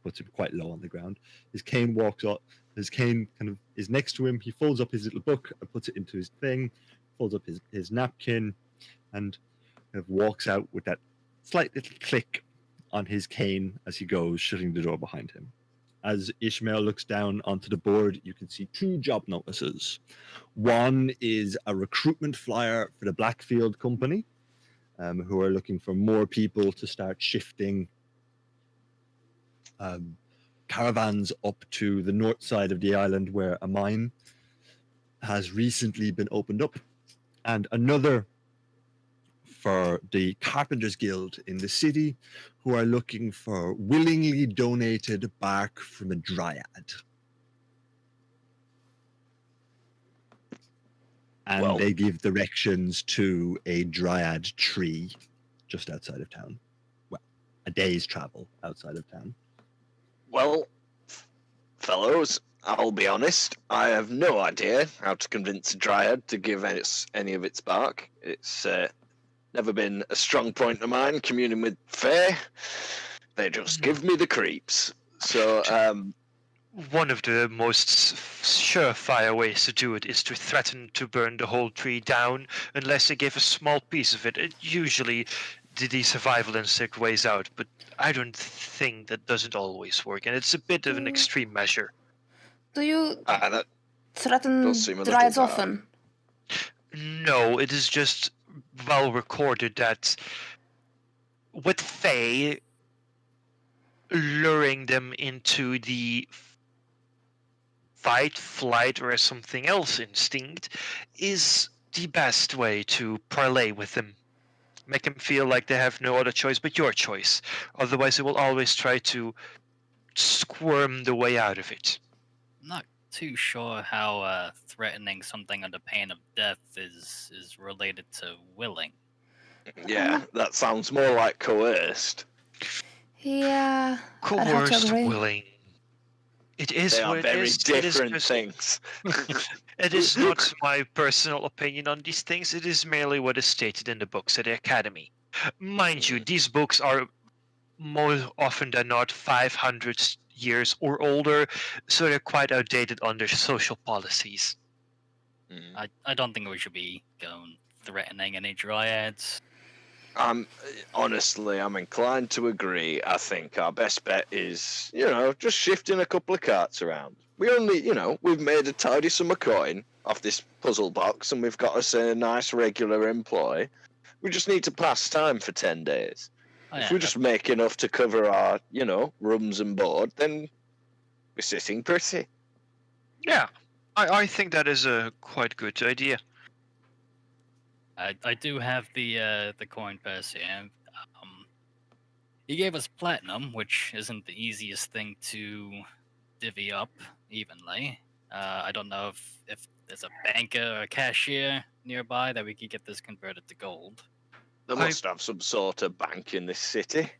puts it quite low on the ground. His cane walks up. His cane kind of is next to him. He folds up his little book and puts it into his thing, folds up his napkin, and kind of walks out with that slight little click on his cane as he goes, shutting the door behind him. As Ishmael looks down onto the board, you can see two job notices. One is a recruitment flyer for the Blackfield Company, who are looking for more people to start shifting caravans up to the north side of the island where a mine has recently been opened up, and another for the Carpenters Guild in the city, who are looking for willingly donated bark from a dryad. and Well- they give directions to a dryad tree just outside of town. Well, a day's travel outside of town. Well, fellows, I'll be honest. I have no idea how to convince a dryad to give us any of its bark. It's never been a strong point of mine communing with fae. They just give me the creeps. So, One of the most surefire ways to do it is to threaten to burn the whole tree down unless they give a small piece of it. Usually the survival instinct weighs out, but I don't think that doesn't always work, and it's a bit of an extreme measure. Do you that threaten does seem a little dryads bad. often? No, it is just well recorded that with Fae, luring them into the fight, flight, or something else instinct is the best way to parlay with them. Make them feel like they have no other choice but your choice. Otherwise, they will always try to squirm the way out of it. Not too sure how threatening something under pain of death is related to willing. Yeah, that sounds more like coerced. Yeah, I'd have to Coerced agree. willing. It is They are what it very is. different It is just, things. it is not my personal opinion on these things. It is merely what is stated in the books at the Academy. Mind you, these books are more often than not 500 years or older, so they're quite outdated on their social policies. I don't think we should be going threatening any dryads. Honestly, I'm inclined to agree. I think our best bet is, just shifting a couple of carts around. We only, we've made a tidy sum of coin off this puzzle box, and we've got us a nice regular employ. We just need to pass time for 10 days. Oh, If yeah, we just make enough to cover our, rooms and board, then we're sitting pretty. Yeah, I think that is a quite good idea. I do have the coin purse here. He gave us platinum, which isn't the easiest thing to divvy up evenly. I don't know if there's a banker or a cashier nearby that we could get this converted to gold. They must have some sort of bank in this city.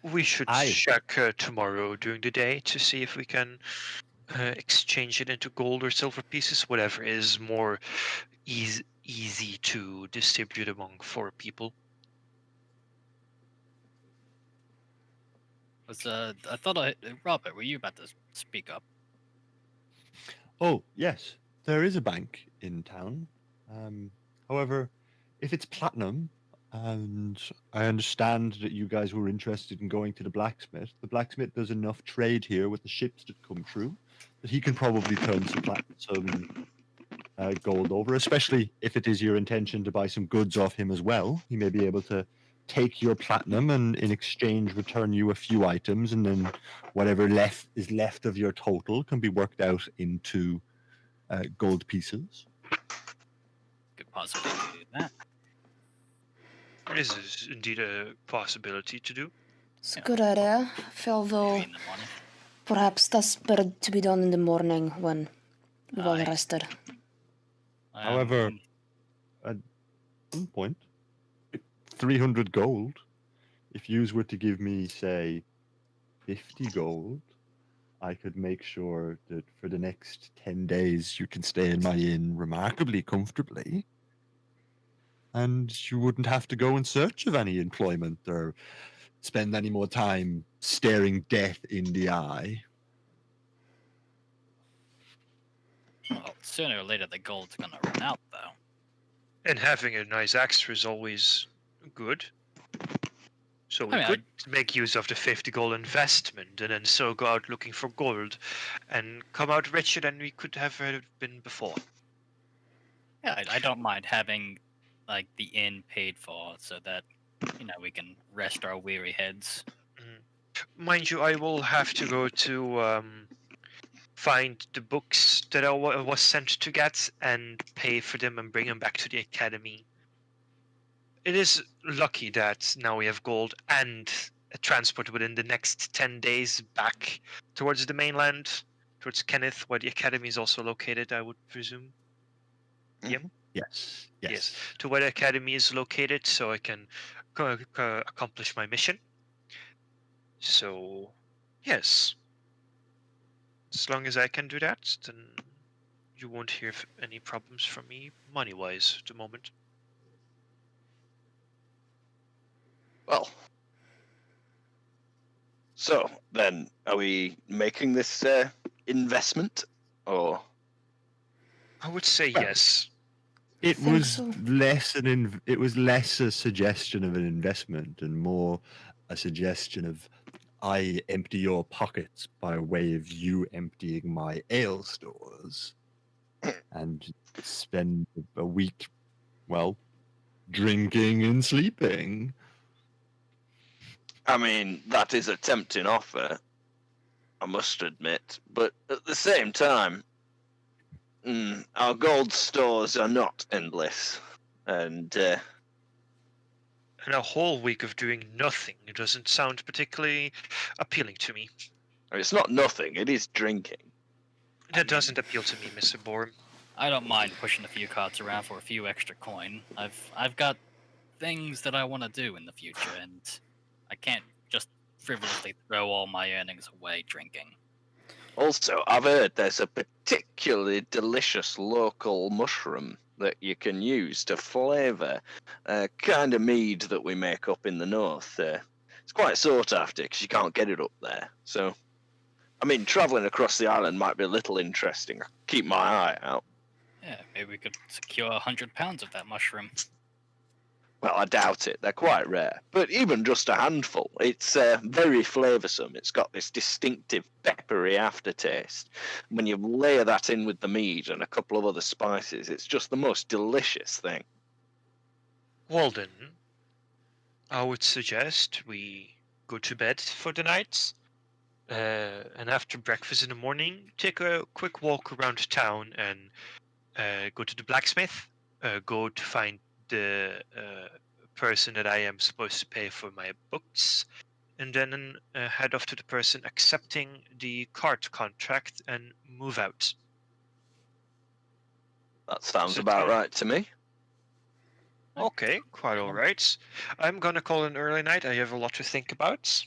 We should check tomorrow during the day to see if we can exchange it into gold or silver pieces, whatever is more easy to distribute among 4 people. I thought Robert, were you about to speak up? Oh, yes, there is a bank in town. However, if it's platinum, and I understand that you guys were interested in going to the blacksmith does enough trade here with the ships that come through that he can probably turn some gold over, especially if it is your intention to buy some goods off him as well. He may be able to take your platinum and in exchange return you a few items, and then whatever is left of your total can be worked out into gold pieces. Could possibly do that. This is indeed a possibility to do. It's a good idea. I feel though Maybe in the morning. perhaps that's better to be done in the morning when we've all Aye. rested. However, at some point, 300 gold. If yous were to give me, say, 50 gold, I could make sure that for the next 10 days you can stay in my inn remarkably comfortably. And you wouldn't have to go in search of any employment or spend any more time staring death in the eye. well, sooner or later the gold's gonna run out, though. And having a nice extra is always good. So we could make use of the 50 gold investment and then so go out looking for gold and come out richer than we could have been before. Yeah, I don't mind having like the inn paid for so that we can rest our weary heads. Mind you, I will have to go to find the books that I was sent to get and pay for them and bring them back to the academy. It is lucky that now we have gold and a transport within the next 10 days back towards the mainland. towards Kenneth, where the academy is also located, I would presume. Yep. Yes. Yes. To where the academy is located, so I can accomplish my mission. So, yes. As long as I can do that, then you won't hear any problems from me money-wise at the moment. Well, so then, are we making this investment, or? I would say Well, yes. It think was so. it was less a suggestion of an investment and more a suggestion of I empty your pockets by way of you emptying my ale stores and spend a week, well, drinking and sleeping. I mean, that is a tempting offer, I must admit, but at the same time, our gold stores are not endless, and And a whole week of doing nothing doesn't sound particularly appealing to me. it's not nothing, it is drinking. That doesn't appeal to me, Mr. Borum. I don't mind pushing a few cards around for a few extra coin. I've got things that I want to do in the future, and I can't just frivolously throw all my earnings away drinking. Also, I've heard there's a particularly delicious local mushroom that you can use to flavour a kind of mead that we make up in the north. It's quite sought after because you can't get it up there. So, I mean, travelling across the island might be a little interesting. I'll keep my eye out. Yeah, maybe we could secure 100 pounds of that mushroom. Well, I doubt it. They're quite rare. But even just a handful, it's very flavoursome. It's got this distinctive peppery aftertaste. When you layer that in with the mead and a couple of other spices, it's just the most delicious thing. Well then, I would suggest we go to bed for the night, and after breakfast in the morning, take a quick walk around town and go to the blacksmith, go to find the person that I am supposed to pay for my books, and then head off to the person accepting the cart contract and move out. That sounds Is it about fine? right to me. Okay, quite all right. I'm gonna call an early night. I have a lot to think about.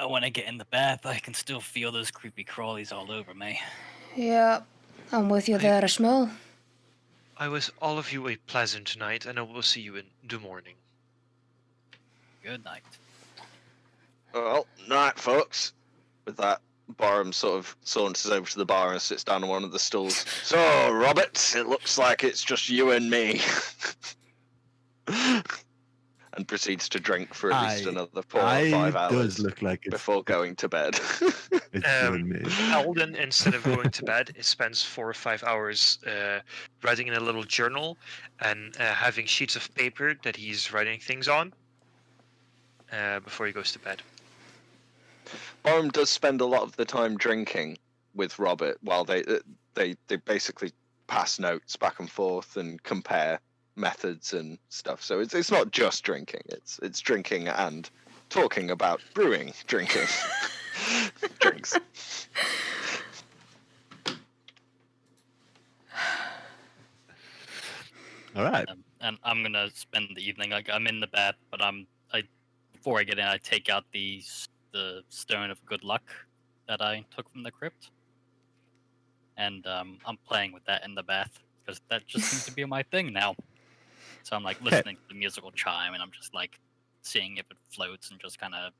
When I get in the bath, I can still feel those creepy crawlies all over me. Yeah, I'm with you there as well. I wish all of you a pleasant night, and I will see you in the morning. Good night. Well, night, folks. With that, Barham sort of saunters over to the bar and sits down on one of the stools. So, Robert, it looks like it's just you and me. And proceeds to drink for at least another 4 or 5 hours Does look like it's before going to bed. it's you and me. Alden, instead of going to bed, he spends 4 or 5 hours writing in a little journal and having sheets of paper that he's writing things on before he goes to bed. Barham does spend a lot of the time drinking with Robert while they basically pass notes back and forth and compare methods and stuff. So it's not just drinking; it's drinking and talking about brewing, drinking, drinks. All right. And I'm gonna spend the evening. Like I'm in the bath, but before I get in, I take out the stone of good luck that I took from the crypt, and I'm playing with that in the bath because that just seems to be my thing now. So I'm like listening to the musical chime, and I'm just like seeing if it floats and just kind of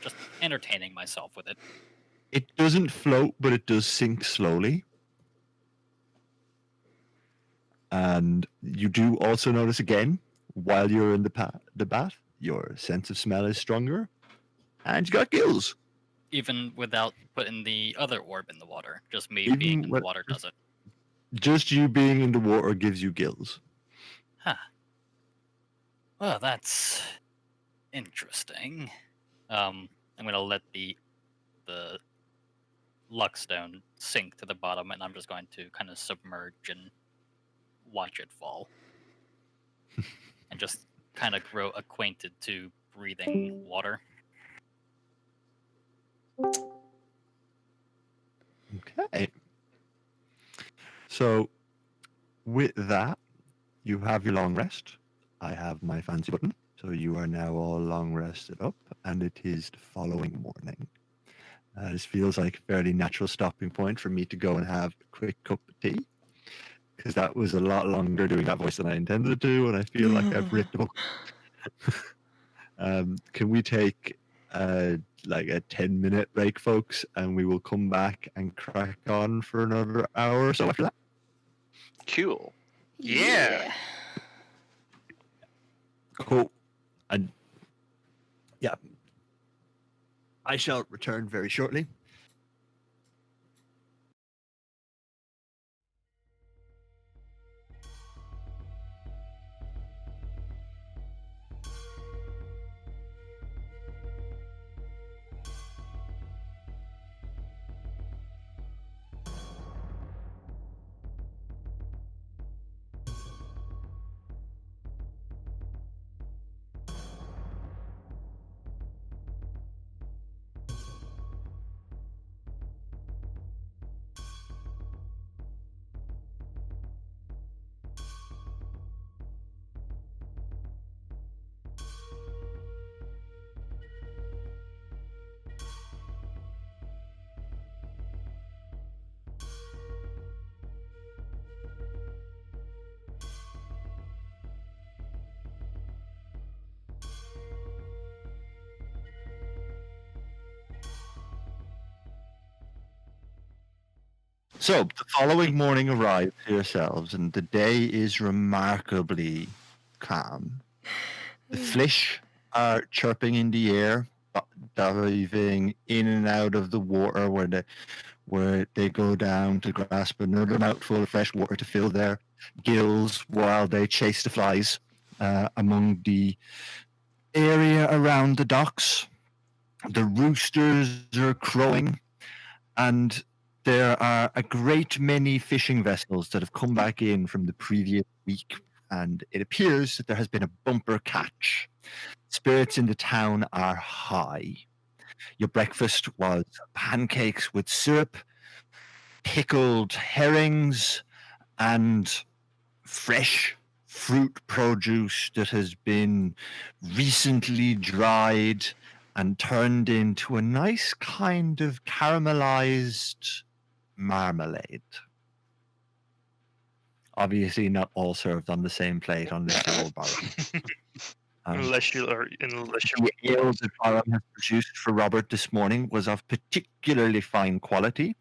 just entertaining myself with it. It doesn't float, but it does sink slowly. And you do also notice again, while you're in the bath, your sense of smell is stronger, and you got gills. Even without putting the other orb in the water, just me Even being in the with- water does it. Just you being in the water gives you gills. Huh. Well, that's interesting. I'm gonna let the luck stone sink to the bottom, and I'm just going to kind of submerge and watch it fall, and just kind of grow acquainted to breathing water. Okay. So, with that, you have your long rest. I have my fancy button. So you are now all long rested up, and it is the following morning. This feels like a fairly natural stopping point for me to go and have a quick cup of tea, because that was a lot longer doing that voice than I intended to, and I feel like I've written the book. Can we take like a 10-minute break, folks, and we will come back and crack on for another hour or so after that? Cool. Yeah. Cool. And yeah, I shall return very shortly. So the following morning arrives to yourselves, and the day is remarkably calm. The fish are chirping in the air, diving in and out of the water where they go down to grasp another mouthful of fresh water to fill their gills while they chase the flies among the area around the docks. The roosters are crowing, and there are a great many fishing vessels that have come back in from the previous week, and it appears that there has been a bumper catch. Spirits in the town are high. Your breakfast was pancakes with syrup, pickled herrings, and fresh fruit produce that has been recently dried and turned into a nice kind of caramelized marmalade. Obviously, not all served on the same plate unless you're all borrowed. Unless you The ale that Baram has produced for Robert this morning was of particularly fine quality,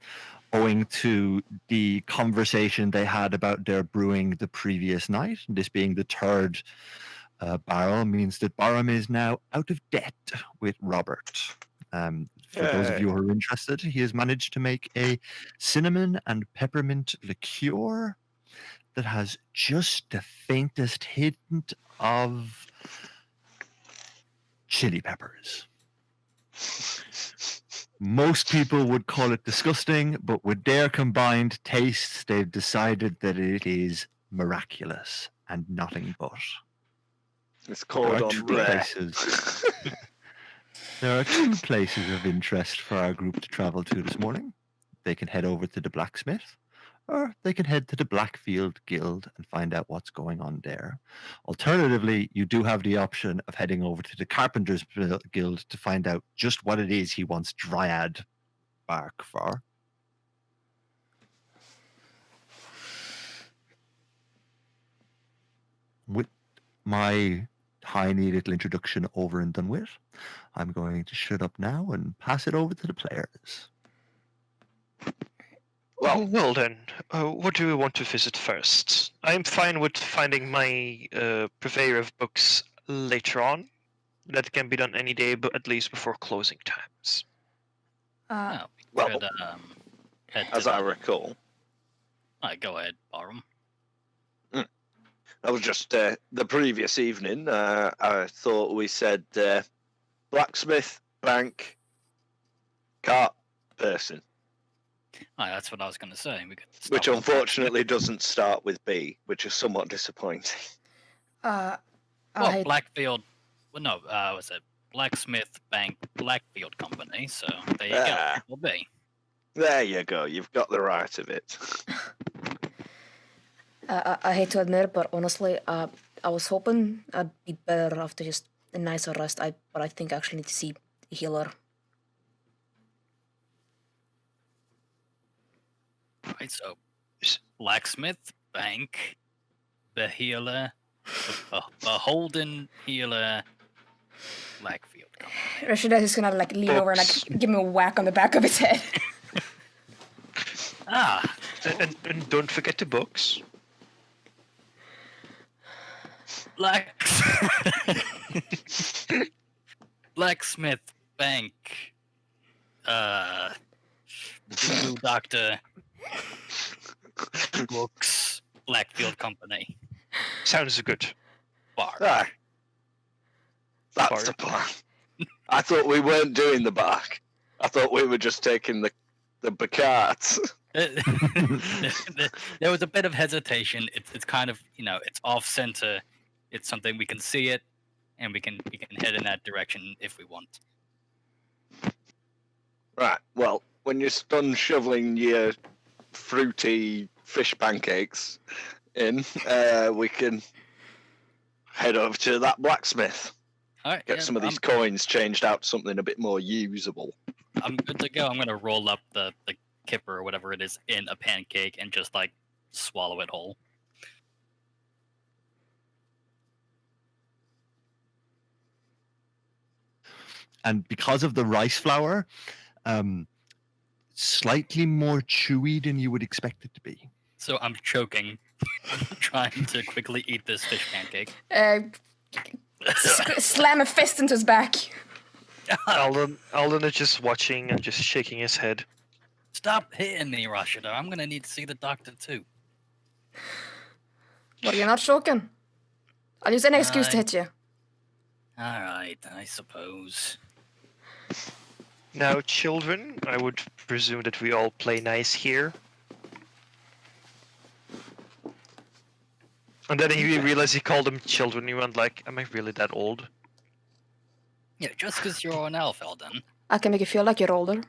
owing to the conversation they had about their brewing the previous night. This being the third barrel means that Baram is now out of debt with Robert. For those of you who are interested, he has managed to make a cinnamon and peppermint liqueur that has just the faintest hint of chili peppers. Most people would call it disgusting, but with their combined tastes, they've decided that it is miraculous and nothing but. It's called on rare. There are two places of interest for our group to travel to this morning. They can head over to the blacksmith, or they can head to the Blackfield Guild and find out what's going on there. Alternatively, you do have the option of heading over to the Carpenters Guild to find out just what it is he wants dryad bark for. With my tiny little introduction over and done with, I'm going to shut up now and pass it over to the players. Well then, what do we want to visit first? I'm fine with finding my purveyor of books later on. That can be done any day, but at least before closing times. Uh, Oh, we Well, could head to as I the- recall, go ahead, Barum. I was just the previous evening. I thought we said blacksmith, bank, cart person, That's what I was going to say. We could which start with the unfortunately doesn't start with B, which is somewhat disappointing. I Well, had- Blackfield. Well, no, was it Blacksmith Bank Blackfield Company? So there you Ah. go. Triple B. There you go. You've got the right of it. I hate to admit it, but honestly, I was hoping I'd be better after just a nicer rest. But I think I actually need to see a healer. Right, so blacksmith, bank, the healer, the Beholden healer, Blackfield Company. Rashida is gonna like lean over and Books. like give him a whack on the back of his head. Ah, And don't forget the books. Blacksmith, bank, Voodoo Doctor, books, Blackfield Company, Sounds good. bar. Ah, that's the plan. I thought we weren't doing the bark. I thought we were just taking the Bacart. There was a bit of hesitation. It's kind of, it's off center. It's something we can see it, and we can head in that direction if we want. Right. Well, when you're done shoveling your fruity fish pancakes in, we can head over to that blacksmith. All right, Get some of these coins changed out to something a bit more usable. I'm good to go. I'm gonna roll up the kipper or whatever it is in a pancake and just like swallow it whole. And because of the rice flour, slightly more chewy than you would expect it to be. So I'm choking, trying to quickly eat this fish pancake. Slam a fist into his back. Alden is just watching and just shaking his head. Stop hitting me, Rashida. I'm gonna need to see the doctor too. Well, you're not joking. I'll use any excuse to hit you. All right, I suppose. Now, children, I would presume that we all play nice here. And then he realized he called them children. He went like, "Am I really that old?" Yeah, just because you're an elf, Eldon. I can make you feel like you're older.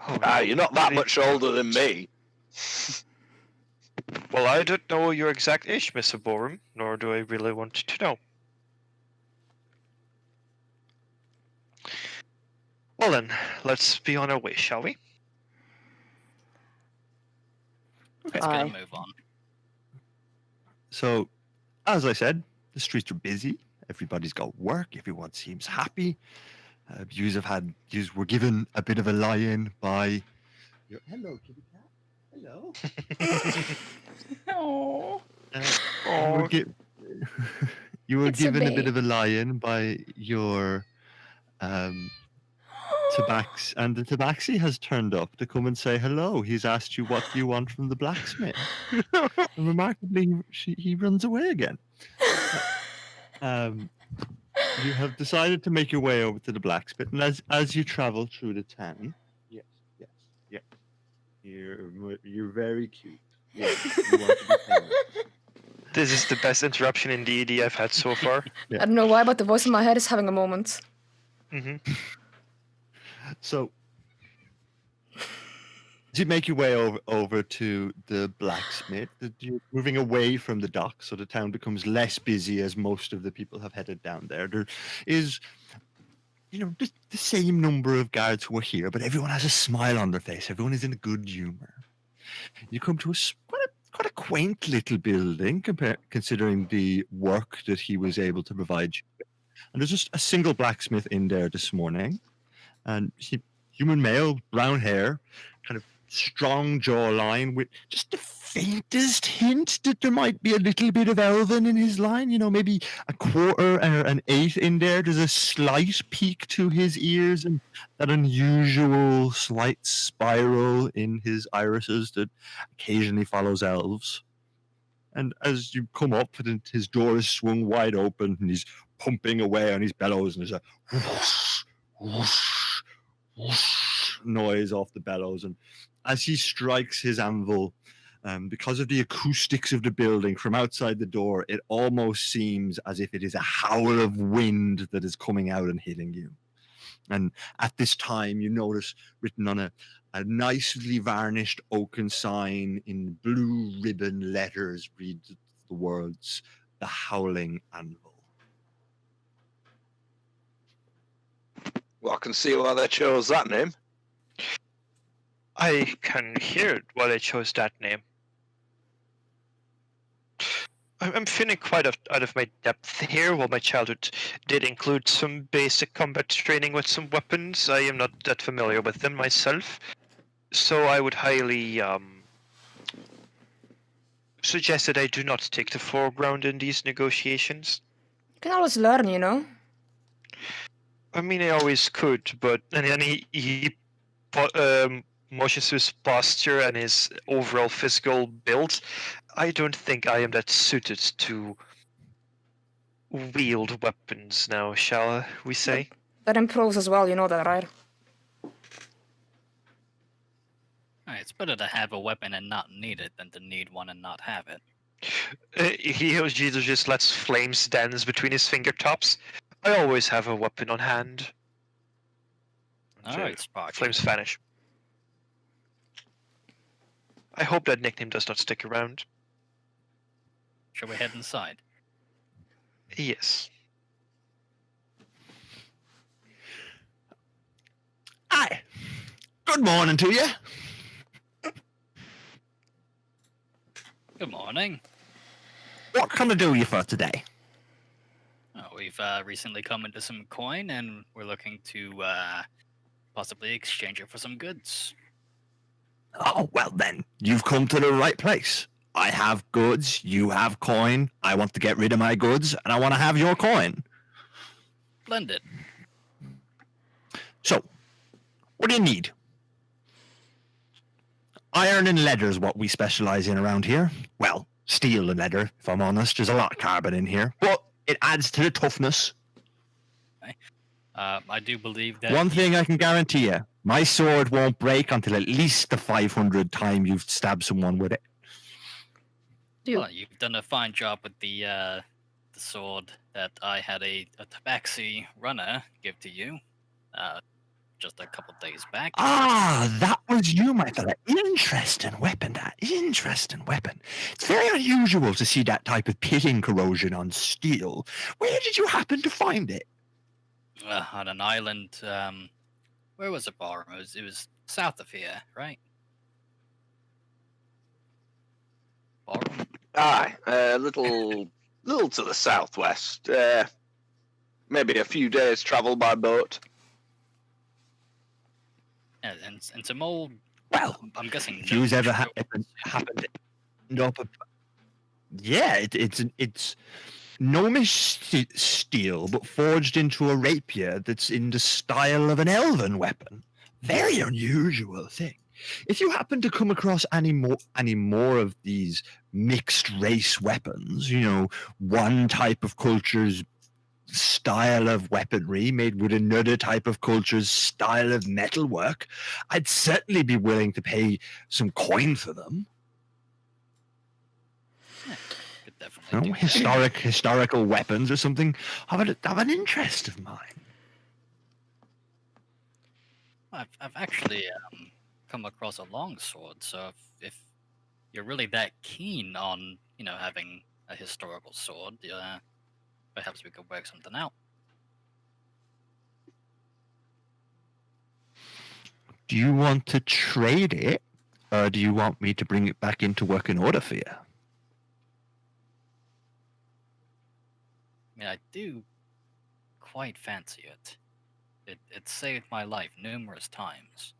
Oh, Ah, no, you're not that really? much older than me. Well, I don't know your exact age, Mr. Borum, nor do I really want to know. Well then, let's be on our way, shall we? Let's Aye. get a move on. So, as I said, the streets are busy. Everybody's got work. Everyone seems happy. You were given a bit of a lie-in by your hello, kitty cat. Hello. Oh. You were It's a given a bit babe. of a lie-in by your Tabaxi, and the Tabaxi has turned up to come and say hello. He's asked you what do you want from the blacksmith, and remarkably, he runs away again. You have decided to make your way over to the blacksmith, and as you travel through the town, yes, you're very cute. Yes, you want to be famous. This is the best interruption in D&D I've had so far. I don't know why, but the voice in my head is having a moment. Hmm. So, as you make your way over to the blacksmith, you're moving away from the dock, so the town becomes less busy as most of the people have headed down there. There is, the same number of guards who are here, but everyone has a smile on their face. Everyone is in a good humor. You come to quite a quaint little building, considering the work that he was able to provide you. And there's just a single blacksmith in there this morning. And human male, brown hair, kind of strong jawline with just the faintest hint that there might be a little bit of elven in his line, maybe a quarter or an eighth in there. There's a slight peak to his ears and that unusual slight spiral in his irises that occasionally follows elves. And as you come up, his door is swung wide open and he's pumping away on his bellows, and there's a whoosh, whoosh, whoosh noise off the bellows. And as he strikes his anvil, because of the acoustics of the building from outside the door, it almost seems as if it is a howl of wind that is coming out and hitting you. And at this time, you notice written on a nicely varnished oaken sign in blue ribbon letters reads the words, "The Howling Anvil." Well, I can see why they chose that name. I can hear why they chose that name. I'm feeling quite out of my depth here. While my childhood did include some basic combat training with some weapons, I am not that familiar with them myself. So I would highly suggest that I do not take the foreground in these negotiations. You can always learn, you know? I mean, I always could, but and then he motions to his posture and his overall physical build. I don't think I am that suited to wield weapons now, shall we say? That improves as well, you know that, right? It's better to have a weapon and not need it than to need one and not have it. He just lets flames dance between his fingertips. I always have a weapon on hand. All right, Sparky. Flames vanish. I hope that nickname does not stick around. Shall we head inside? Yes. Aye. Good morning to you. Good morning. What can I do you for today? Oh, we've recently come into some coin, and we're looking to possibly exchange it for some goods. Oh, well then, you've come to the right place. I have goods, you have coin. I want to get rid of my goods, and I want to have your coin. Splendid. So, what do you need? Iron and leather is what we specialize in around here. Well, steel and leather, if I'm honest. There's a lot of carbon in here, but it adds to the toughness. I do believe that. One thing I can guarantee you, my sword won't break until at least the 500th time you've stabbed someone with it. Well, you've done a fine job with the sword that I had a Tabaxi runner give to you just a couple days back. Ah, that was you, my fella. Interesting weapon, that. Interesting weapon. It's very unusual to see that type of pitting corrosion on steel. Where did you happen to find it? On an island. Where was it, Bar? It was south of here, right? Ballroom? Aye, a little to the southwest. Maybe a few days' travel by boat. And some old. Well, I'm guessing. if you ever happened to end up, yeah, it's gnomish steel, but forged into a rapier that's in the style of an elven weapon. Very unusual thing. If you happen to come across any more of these mixed race weapons, you know, one type of culture's style of weaponry made with another type of culture's style of metalwork, I'd certainly be willing to pay some coin for them. Could definitely You know, do that. historical weapons or something of an interest of mine. I've actually come across a longsword, so if you're really that keen on having a historical sword, perhaps we could work something out. Do you want to trade it, or do you want me to bring it back into working order for you? I mean, I do quite fancy it. It saved my life numerous times.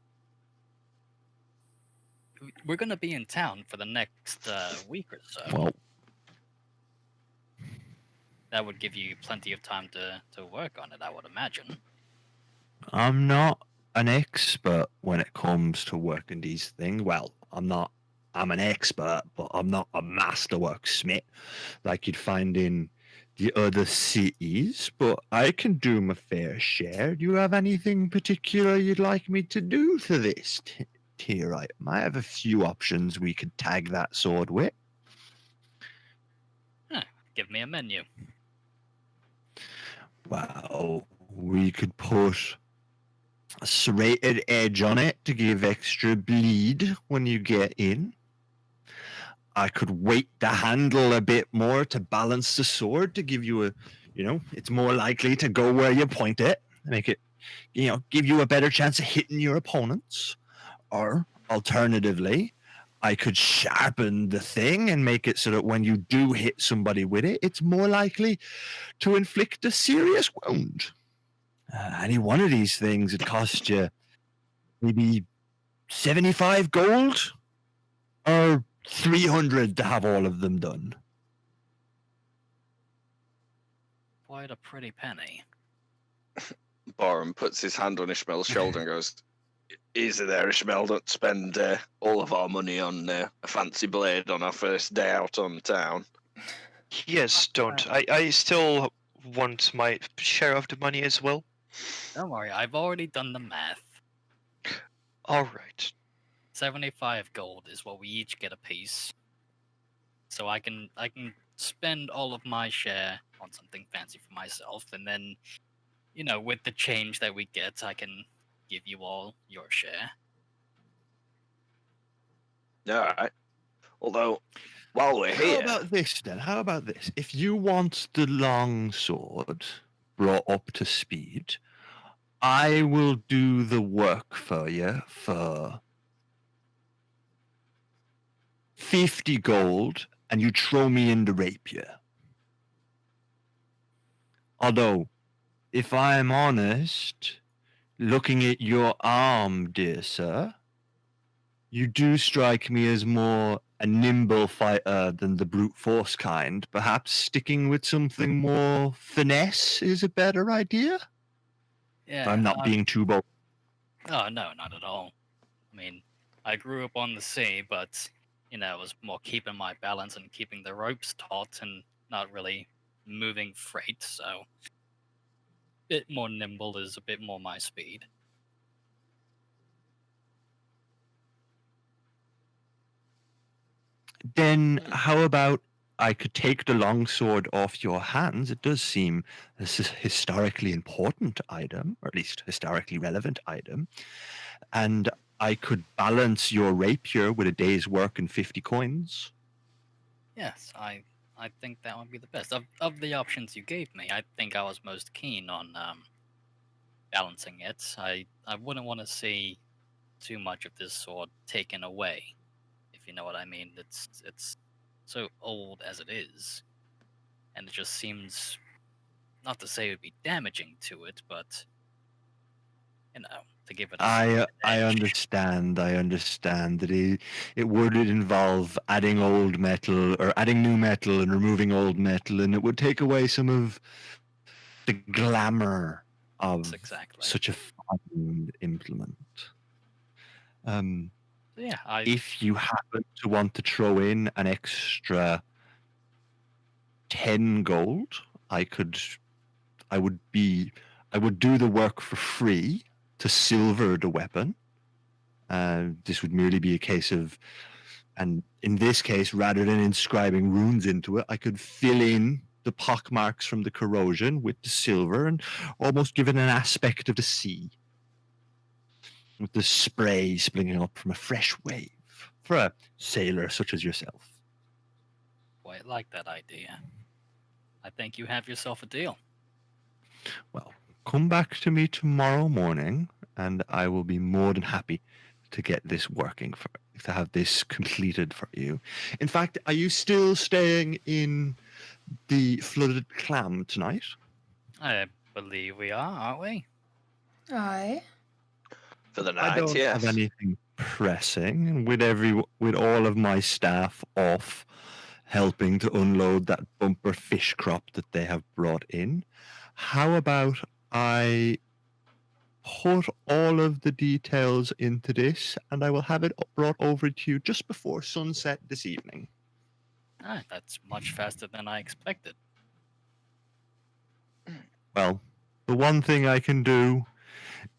We're going to be in town for the next week or so. Well, That would give you plenty of time to work on it, I would imagine. I'm not an expert when it comes to working these things. Well, I'm an expert, but I'm not a masterwork smith like you'd find in the other cities, but I can do my fair share. Do you have anything particular you'd like me to do to this tier item? I have a few options we could tag that sword with. Give me a menu. Well, we could put serrated edge on it to give extra bleed when you get in. I could weight the handle a bit more to balance the sword to give you it's more likely to go where you point it, make it, give you a better chance of hitting your opponents. Or alternatively, I could sharpen the thing and make it so that when you do hit somebody with it, it's more likely to inflict a serious wound. Any one of these things would cost you maybe 75 gold or 300 to have all of them done. Quite a pretty penny. Borum puts his hand on Ishmael's shoulder and goes, "Easy there, Ishmael. Don't spend all of our money on a fancy blade on our first day out on town." Yes, don't. I still want my share of the money as well. Don't worry, I've already done the math. All right. 75 gold is what we each get a piece. So I can spend all of my share on something fancy for myself, and then, with the change that we get, I can give you all your share. All right. Although, while we're here, How about this then? How about this? If you want the long sword brought up to speed, I will do the work for you for 50 gold, and you throw me in the rapier. Although, if I am honest, looking at your arm, dear sir, you do strike me as more a nimble fighter than the brute force kind. Perhaps sticking with something more finesse is a better idea? Yeah, If I'm not being too bold. Oh, no, not at all. I mean, I grew up on the sea, but, it was more keeping my balance and keeping the ropes taut and not really moving freight, so a bit more nimble is a bit more my speed. Then how about I could take the longsword off your hands? It does seem this is a historically important item, or at least historically relevant item. And I could balance your rapier with a day's work and 50 coins. Yes, I think that would be the best. Of the options you gave me, I think I was most keen on balancing it. I wouldn't want to see too much of this sword taken away, if you know what I mean. It's so old as it is, and it just seems, not to say it would be damaging to it, but to give it a I edge. understand. I understand that it would involve adding old metal or adding new metal and removing old metal, and it would take away some of the glamour of Exactly. such a fine implement. So yeah, If you happen to want to throw in an extra 10 gold, I would do the work for free to silver the weapon. This would merely be a case of, and in this case, rather than inscribing runes into it, I could fill in the pockmarks from the corrosion with the silver and almost give it an aspect of the sea, with the spray springing up from a fresh wave for a sailor such as yourself. quite like that idea. I think you have yourself a deal. Well, come back to me tomorrow morning, and I will be more than happy to get this working to have this completed for you. In fact, are you still staying in the Flooded Clam tonight? I believe we are, aren't we? Aye. for the I night, don't yes. have anything pressing, and with all of my staff off helping to unload that bumper fish crop that they have brought in, how about I put all of the details into this, and I will have it brought over to you just before sunset this evening. That's much faster than I expected. Well, the one thing I can do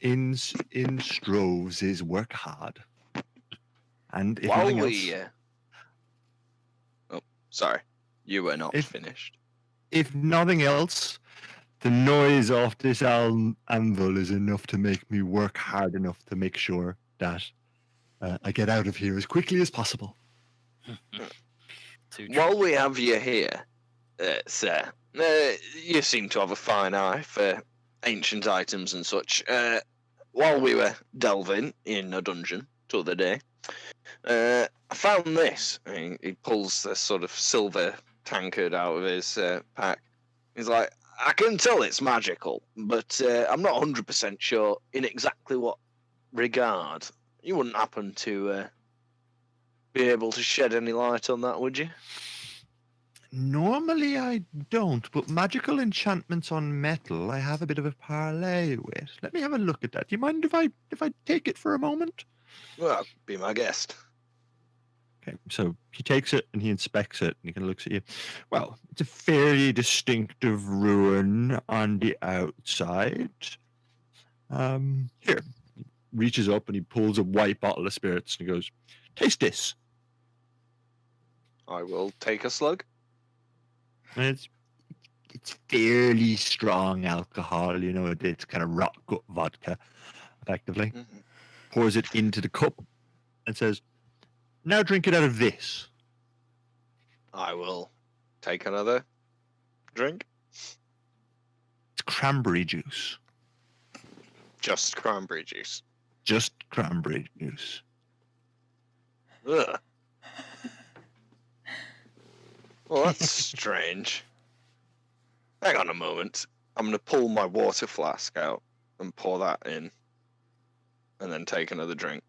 in Stroves is work hard. And if While nothing we, else, oh, sorry, you were not If- finished. if nothing else, The noise off this anvil is enough to make me work hard enough to make sure that I get out of here as quickly as possible. While we have you here, sir, you seem to have a fine eye for ancient items and such. While we were delving in a dungeon the other day, I found this. He pulls this sort of silver tankard out of his pack. He's like, I can tell it's magical, but I'm not 100% sure in exactly what regard. You wouldn't happen to be able to shed any light on that, would you? Normally I don't, but magical enchantments on metal I have a bit of a parlay with. Let me have a look at that. Do you mind if I take it for a moment? Well, be my guest. Okay, so he takes it and he inspects it and he kind of looks at you. Well, it's a fairly distinctive ruin on the outside. Here, he reaches up and he pulls a white bottle of spirits and he goes, taste this. I will take a slug. And it's fairly strong alcohol, you know, it's kind of rot gut vodka, effectively. Mm-hmm. Pours it into the cup and says, now drink it out of this. I will take another drink. It's cranberry juice. Just cranberry juice. Just cranberry juice. Ugh. Well, that's strange. Hang on a moment. I'm going to pull my water flask out and pour that in. And then take another drink.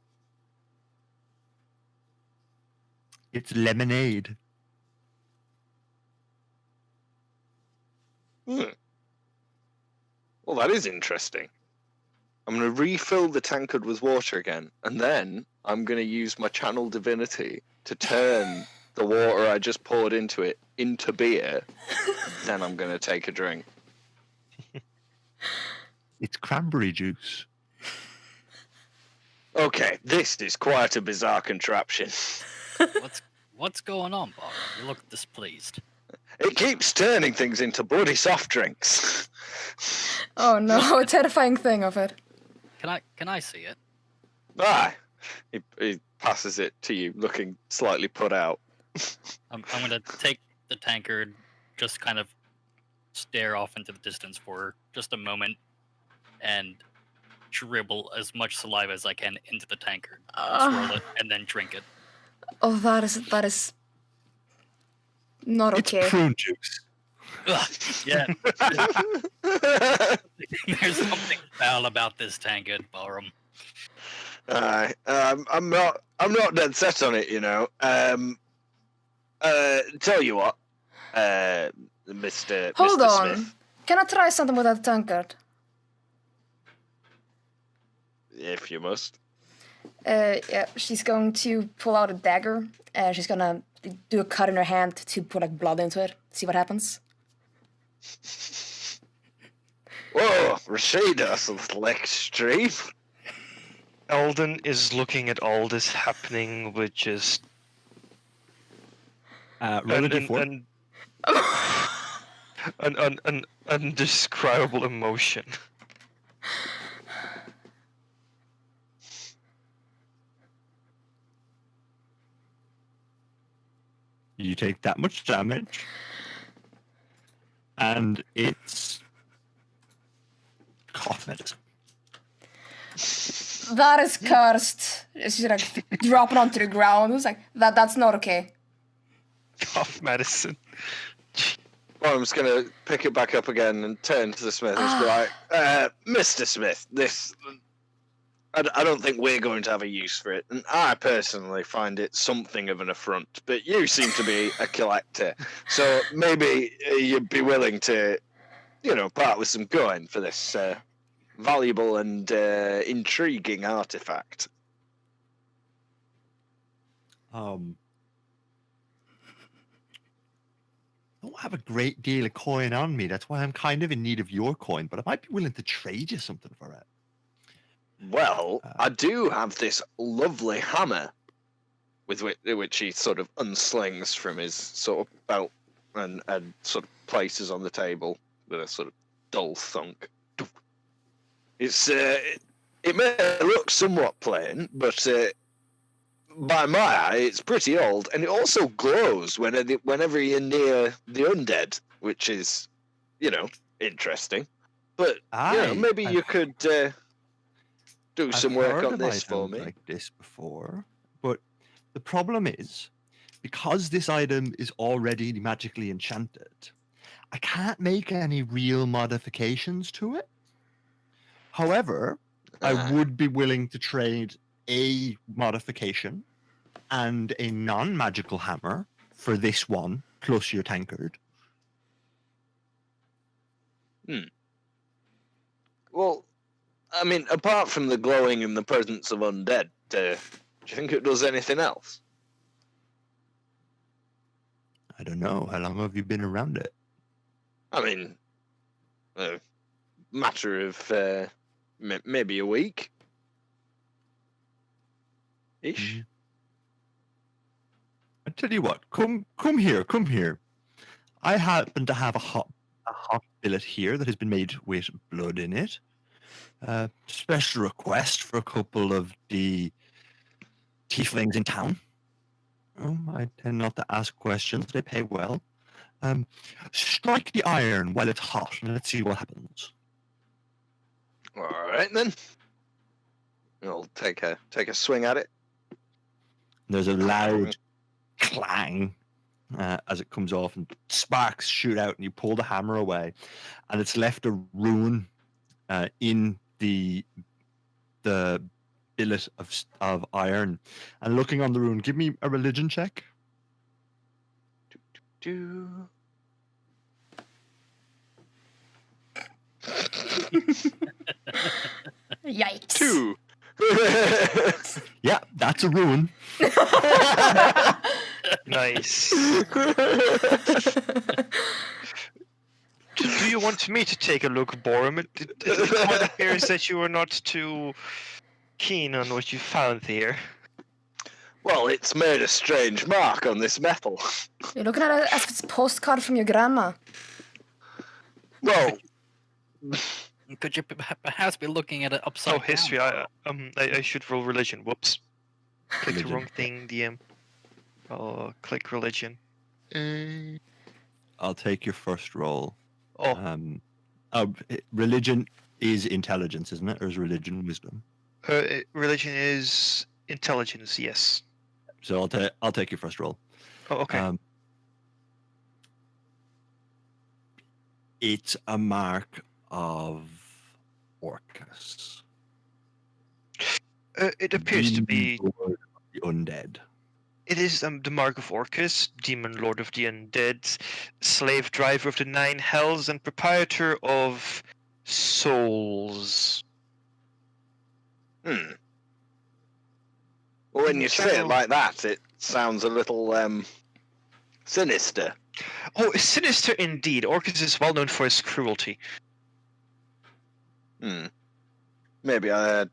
It's lemonade. Well, that is interesting. I'm going to refill the tankard with water again, and then I'm going to use my channel divinity to turn the water I just poured into it into beer. Then I'm going to take a drink. It's cranberry juice. Okay, this is quite a bizarre contraption. What's going on, Bob? You look displeased. It keeps turning things into bloody soft drinks. Oh no, a terrifying thing of it. Can I see it? He passes it to you, looking slightly put out. I'm gonna take the tankard, just kind of stare off into the distance for just a moment, and dribble as much saliva as I can into the tankard, swirl it, and then drink it. Oh, that is not okay. It's prune juice. Ugh, yeah. There's something foul about this tankard, Borum. I'm not dead set on it, you know. Tell you what, Mr. Hold Mr. on. Smith, Can I try something with that tankard? if you must. Yeah, she's going to pull out a dagger. She's gonna do a cut in her hand to put like blood into it. See what happens. Whoa, Rashida, that's a little extreme. Eldon is looking at all this happening with just Roll a d4. an undescribable emotion. You take that much damage. And it's cough medicine. That is cursed. She's like dropping onto the ground. It's like that's not okay. Cough medicine. Well, I'm just going to pick it back up again and turn to the Smith and just be like, Mr. Smith, this... I don't think we're going to have a use for it, and I personally find it something of an affront, but you seem to be a collector, so maybe you'd be willing to, you know, part with some coin for this valuable and intriguing artifact. I don't have a great deal of coin on me. That's why I'm kind of in need of your coin, but I might be willing to trade you something for it. Well, I do have this lovely hammer, with which he sort of unslings from his sort of belt and sort of places on the table with a sort of dull thunk. It's it may look somewhat plain, but by my eye, it's pretty old, and it also glows whenever you're near the undead, which is, interesting. But maybe you could do some work on this for me. Like this before, but the problem is, because this item is already magically enchanted, I can't make any real modifications to it. However, I would be willing to trade a modification and a non-magical hammer for this one, plus your tankard. Well, I mean, apart from the glowing and the presence of undead, do you think it does anything else? I don't know. How long have you been around it? I mean, a matter of maybe a week. Ish. I tell you what, come here. I happen to have a hot billet here that has been made with blood in it. Special request for a couple of the tieflings in town. I tend not to ask questions. They pay well. Strike the iron while it's hot, and let's see what happens. All right then. I'll take a swing at it. There's a loud clang as it comes off, and sparks shoot out, and you pull the hammer away, and it's left a rune in the billet of iron. And looking on the rune, give me a religion check. Yikes. 2. Yeah, that's a rune. Nice. Do you want me to take a look, Borum? It appears that you are not too keen on what you found here. Well, it's made a strange mark on this metal. You're looking at it as if it's a postcard from your grandma. Well, Could you perhaps be looking at it upside down? History. I should roll religion. Whoops. Click the wrong thing, DM. Oh, click religion. I'll take your first roll. Oh. Religion is intelligence, isn't it? Or is religion wisdom? Religion is intelligence, yes. So I'll take your first roll. Oh, okay. It's a mark of Orcus. It appears to be Lord of the undead. It is the mark of Orcus, demon lord of the undead, slave driver of the 9 hells, and proprietor of souls. Well, when you say it like that, it sounds a little sinister. Oh, sinister indeed. Orcus is well known for his cruelty. Maybe I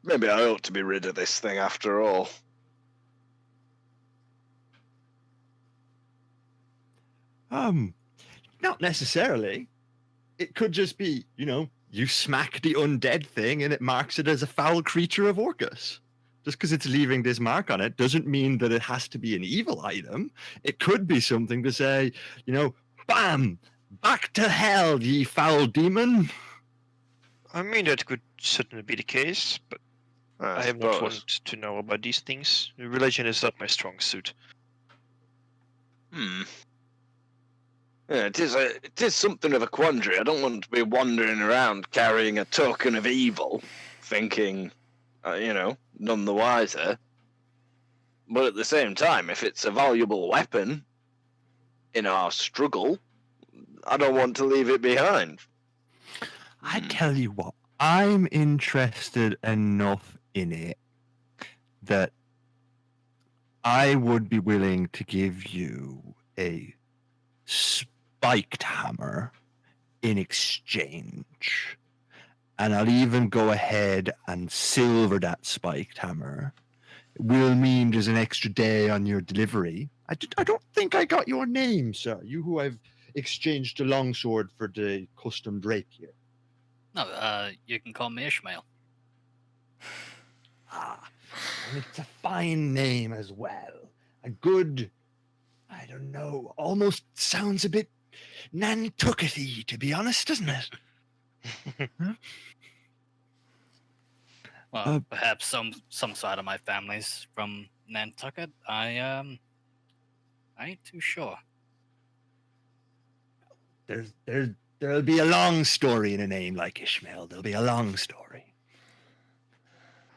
ought to be rid of this thing after all. Not necessarily. It could just be, you smack the undead thing and it marks it as a foul creature of Orcus. Just because it's leaving this mark on it doesn't mean that it has to be an evil item. It could be something to say, bam, back to hell, ye foul demon. I mean, that could certainly be the case, but I have not wanted to know about these things. Religion is not my strong suit. Yeah, it is something of a quandary. I don't want to be wandering around carrying a token of evil, thinking, none the wiser. But at the same time, if it's a valuable weapon in our struggle, I don't want to leave it behind. I tell you what, I'm interested enough in it that I would be willing to give you a spiked hammer in exchange. And I'll even go ahead and silver that spiked hammer. It will mean there's an extra day on your delivery. I don't think I got your name, sir. You who I've exchange the longsword for the custom rapier. No, you can call me Ishmael. Ah, and it's a fine name as well. A good, I don't know, almost sounds a bit Nantucket-y, to be honest, doesn't it? Well, perhaps some side of my family's from Nantucket. I ain't too sure. There'll be a long story in a name like Ishmael. There'll be a long story.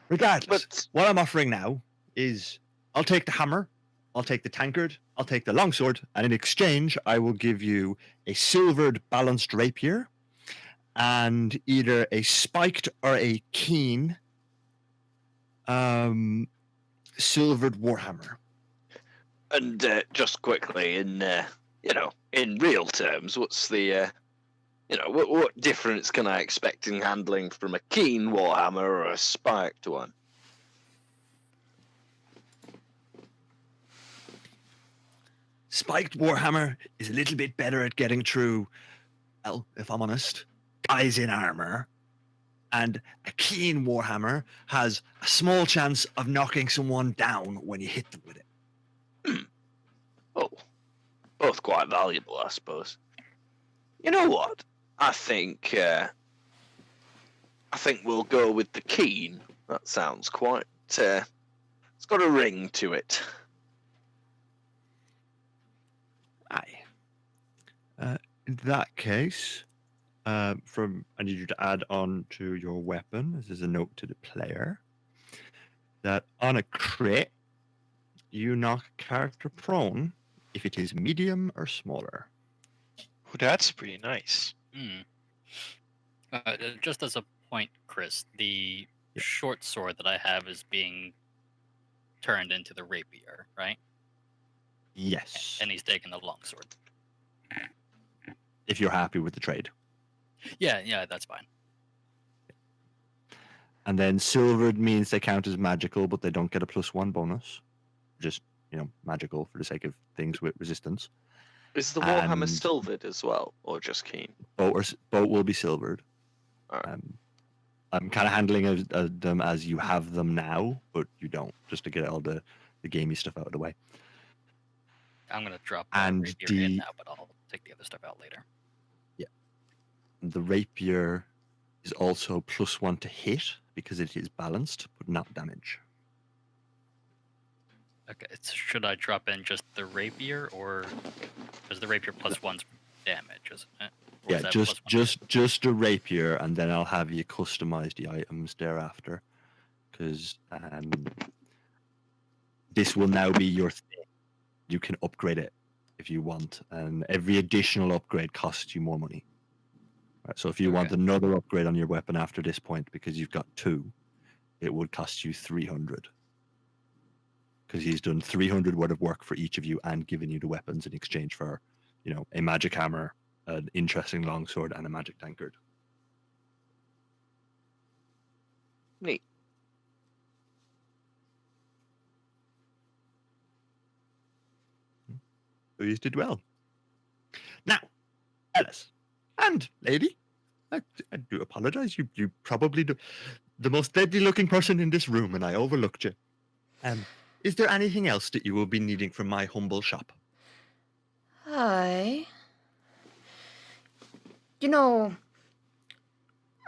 Regardless, But what I'm offering now is I'll take the hammer, I'll take the tankard, I'll take the longsword, and in exchange, I will give you a silvered balanced rapier and either a spiked or a keen silvered warhammer. and just quickly, in real terms, what's the what difference can I expect in handling from a keen warhammer or a spiked one? Spiked warhammer is a little bit better at getting through, well, if I'm honest, guys in armor. And a keen warhammer has a small chance of knocking someone down when you hit them with it. Oh, both quite valuable, I suppose. You know what? I think we'll go with the keen. That sounds quite. It's got a ring to it. Aye. In that case, I need you to add on to your weapon. This is a note to the player that on a crit, you knock a character prone if it is medium or smaller. Oh, that's pretty nice. Just as a point, Chris, the short sword that I have is being turned into the rapier, right? Yes. And he's taking the longsword. If you're happy with the trade. Yeah, that's fine. And then silvered means they count as magical, but they don't get a +1 bonus. Just, magical for the sake of things with resistance. Is the warhammer And- silvered as well, or just keen? Boat will be silvered. Alright. I'm kind of handling them as you have them now, but you don't, just to get all the gamey stuff out of the way. I'm gonna drop And rapier in now, but I'll take the other stuff out later. The rapier is also +1 to hit because it is balanced, but not damage. Okay, should I drop in just the rapier, or is the rapier +1's damage, isn't it? Or Yeah, is that just a rapier, and then I'll have you customize the items thereafter, because this will now be your thing. You can upgrade it if you want, and every additional upgrade costs you more money. Right, so if you want another upgrade on your weapon after this point, because you've got 2, it would cost you 300. Because he's done 300 worth of work for each of you and given you the weapons in exchange for, a magic hammer, an interesting longsword, and a magic tankard. Neat. So you did well. Now, Ellis and lady, I do apologize. You probably do the most deadly looking person in this room, and I overlooked you. Is there anything else that you will be needing from my humble shop? Hi.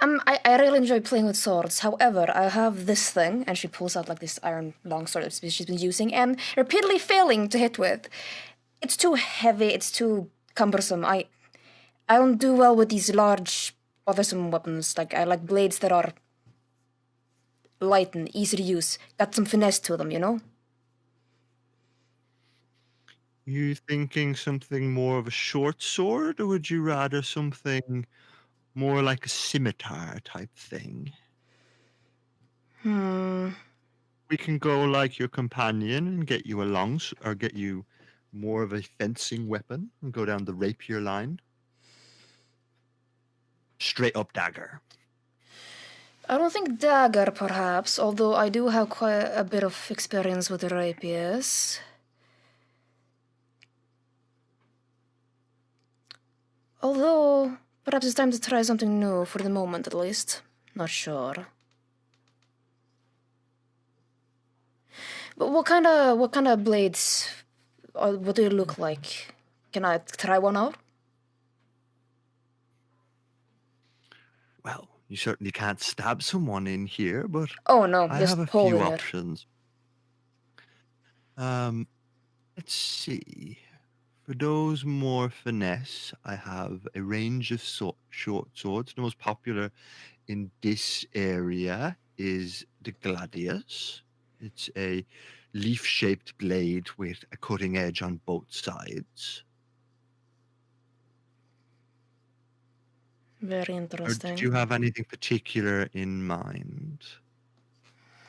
I really enjoy playing with swords. However, I have this thing, and she pulls out like this iron longsword that she's been using and repeatedly failing to hit with. It's too heavy. It's too cumbersome. I don't do well with these large, bothersome weapons. Like I like blades that are light and easy to use. Got some finesse to them, You thinking something more of a short sword, or would you rather something more like a scimitar type thing? We can go like your companion and get you or get you more of a fencing weapon and go down the rapier line. Straight up dagger. I don't think dagger, perhaps, although I do have quite a bit of experience with rapiers. Although, perhaps it's time to try something new for the moment, at least. Not sure. But what kind of blades? What do they look like? Can I try one out? Well, you certainly can't stab someone in here, but Oh no, I just have a hole few in it. options. Let's see. For those more finesse, I have a range of short swords. The most popular in this area is the gladius. It's a leaf-shaped blade with a cutting edge on both sides. Very Or interesting. did you have anything particular in mind?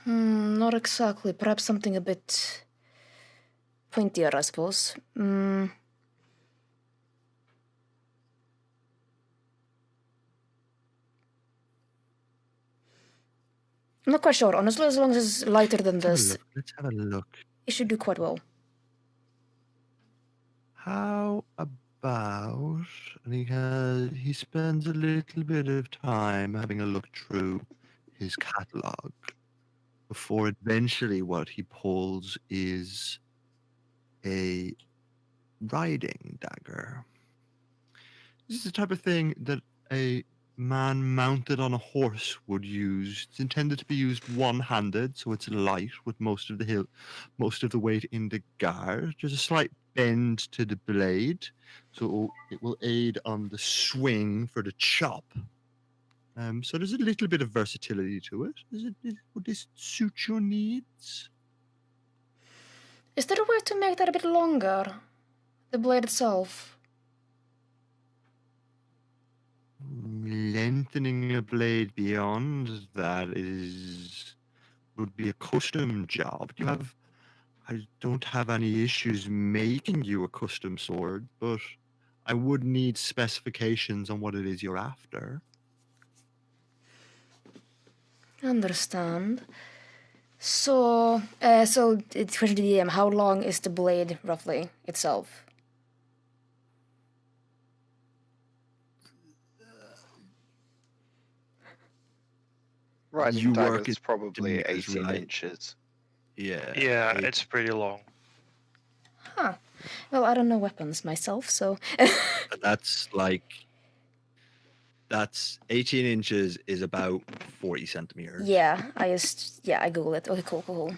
Not exactly. Perhaps something a bit pointier, I suppose. I'm not quite sure, honestly. As long as it's lighter than this, Let's have a look. it should do quite well. How about, and he spends a little bit of time having a look through his catalog before eventually what he pulls is a riding dagger. This is the type of thing that a man mounted on a horse would use. It's intended to be used one-handed, so it's light with most of the weight in the guard. There's a slight bend to the blade, so it will aid on the swing for the chop. So there's a little bit of versatility to it. Would this suit your needs? Is there a way to make that a bit longer? The blade itself. Lengthening a blade beyond that would be a custom job. I don't have any issues making you a custom sword, but I would need specifications on what it is you're after. Understand. So, it's question to the DM. How long is the blade roughly itself? Riding You work dagger's it probably meters, 18 right? inches. Yeah. Yeah, it's pretty long. Huh. Well, I don't know weapons myself, so. That's 18 inches is about 40 centimeters. Yeah, I Google it. Okay, cool.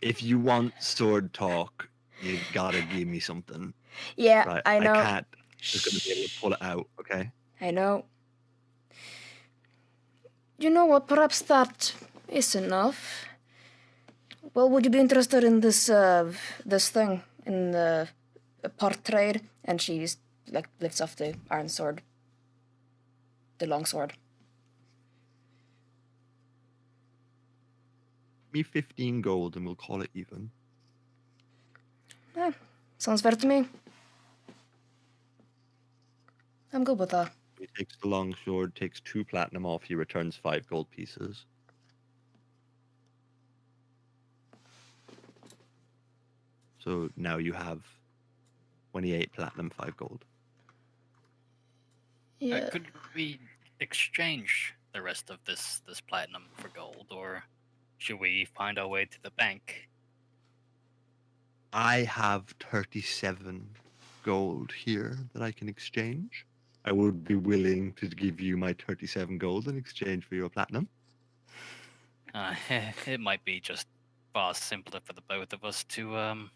If you want sword talk, you gotta give me something. Yeah, Right. I know. I can't just gonna be able to pull it out, okay? I know. You know what? Perhaps that is enough. Well, would you be interested in this thing in the part trade? And she just lifts off the iron sword, the long sword. Me 15 gold and we'll call it even. Yeah, sounds fair to me. I'm good with that. He takes the long sword, takes 2 platinum off, he returns 5 gold pieces. So now you have 28 platinum, 5 gold. Yeah. Could we exchange the rest of this platinum for gold, or should we find our way to the bank? I have 37 gold here that I can exchange. I would be willing to give you my 37 gold in exchange for your platinum. It might be just far simpler for the both of us to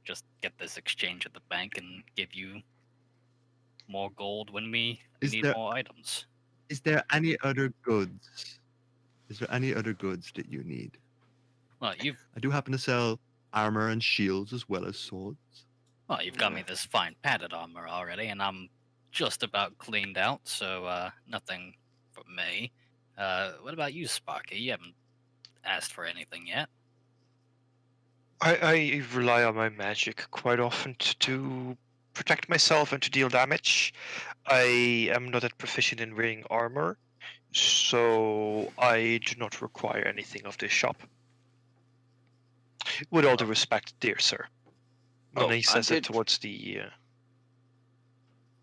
just get this exchange at the bank and give you more gold when we need more items. Is there any other goods? Is there any other goods that you need? Well, I do happen to sell armor and shields as well as swords. you've got me this fine padded armor already, and I'm just about cleaned out, so nothing for me. What about you, Sparky? You haven't asked for anything yet. I rely on my magic quite often to protect myself and to deal damage. I am not that proficient in wearing armor, so I do not require anything of this shop. With all due respect, dear sir. When Oh, he I says it did- towards the...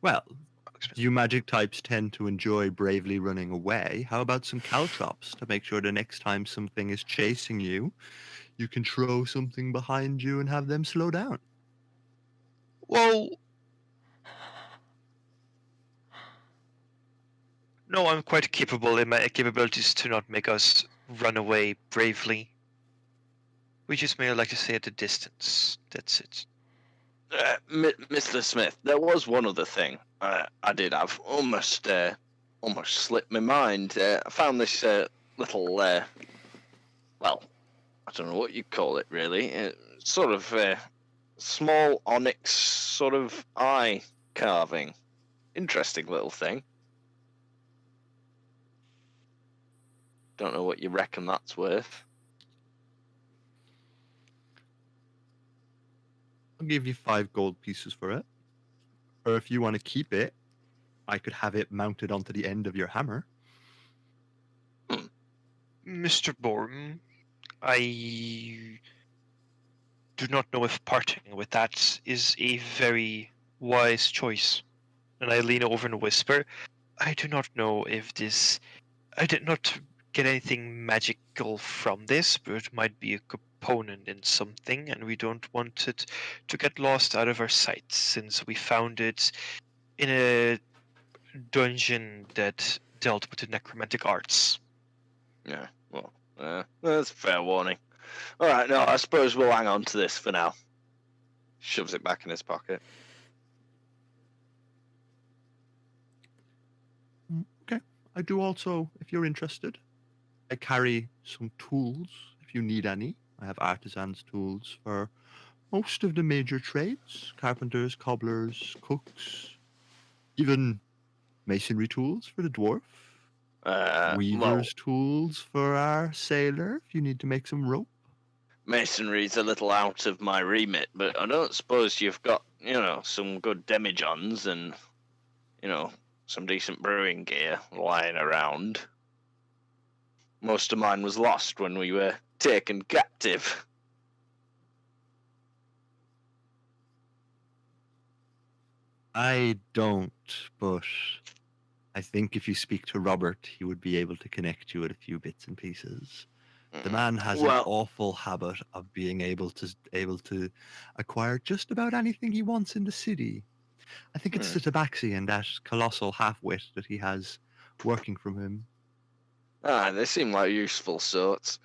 Well, you magic types tend to enjoy bravely running away. How about some caltrops to make sure the next time something is chasing you, you can throw something behind you and have them slow down? Well... No, I'm quite capable in my capabilities to not make us run away bravely. We just may like to stay at a distance. That's it. Mr. Smith, there was one other thing I did have almost slipped my mind. I found this little, well, I don't know what you call it really. Sort of small onyx sort of eye carving. Interesting little thing. Don't know what you reckon that's worth. I'll give you 5 gold pieces for it. Or if you want to keep it, I could have it mounted onto the end of your hammer. Mr. Borm, I do not know if parting with that is a very wise choice. And I lean over and whisper, I do not know if this... I did not get anything magical from this, but it might be a component in something, and we don't want it to get lost out of our sight, since we found it in a dungeon that dealt with the necromantic arts. Yeah, well, that's a fair warning. All right, no, I suppose we'll hang on to this for now. Shoves it back in his pocket. Okay. I do also, if you're interested, I carry some tools if you need any. I have artisans' tools for most of the major trades: carpenters, cobblers, cooks, even masonry tools for the dwarf, Well, weaver's tools for our sailor if you need to make some rope. masonry's a little out of my remit, but I don't suppose you've got, some good demijohns and, some decent brewing gear lying around. Most of mine was lost when we were taken captive. I don't, but I think if you speak to Robert, he would be able to connect you with a few bits and pieces. The man has an Well, awful habit of being able to acquire just about anything he wants in the city. I think it's the Tabaxi and that colossal half-wit that he has working from him. they seem like useful sorts.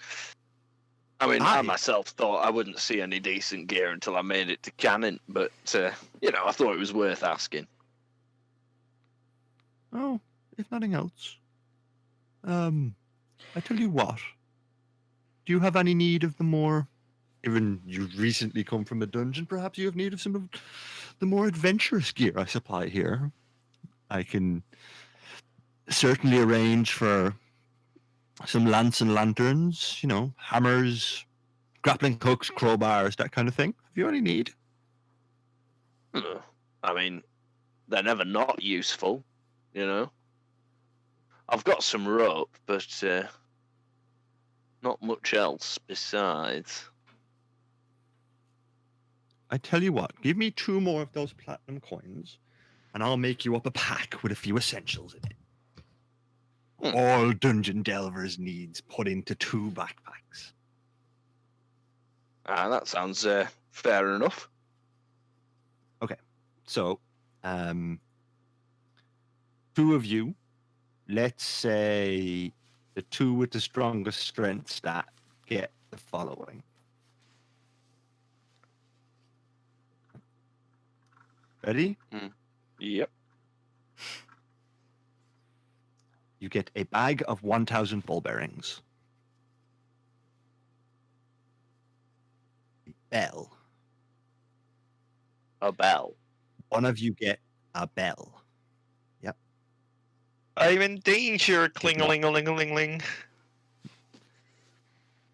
I mean, I Aye. myself thought I wouldn't see any decent gear until I made it to Cannon, but, I thought it was worth asking. Oh, if nothing else. I tell you what. Do you have any need of the more, given you've recently come from a dungeon, perhaps you have need of some of the more adventurous gear I supply here? I can certainly arrange for some lance and lanterns, hammers, grappling hooks, crowbars, that kind of thing. Have you any need? I mean, they're never not useful, I've got some rope, but not much else besides. I tell you what, give me 2 more of those platinum coins, and I'll make you up a pack with a few essentials in it. All dungeon delvers needs put into 2 backpacks. That sounds fair enough. Okay, so 2 of you, let's say the 2 with the strongest strength stat get the following. Ready? Yep. You get a bag of 1,000 ball bearings. A bell. A bell. One of you get a bell. Yep. I'm in danger, cling-a-ling-a-ling-a-ling-ling.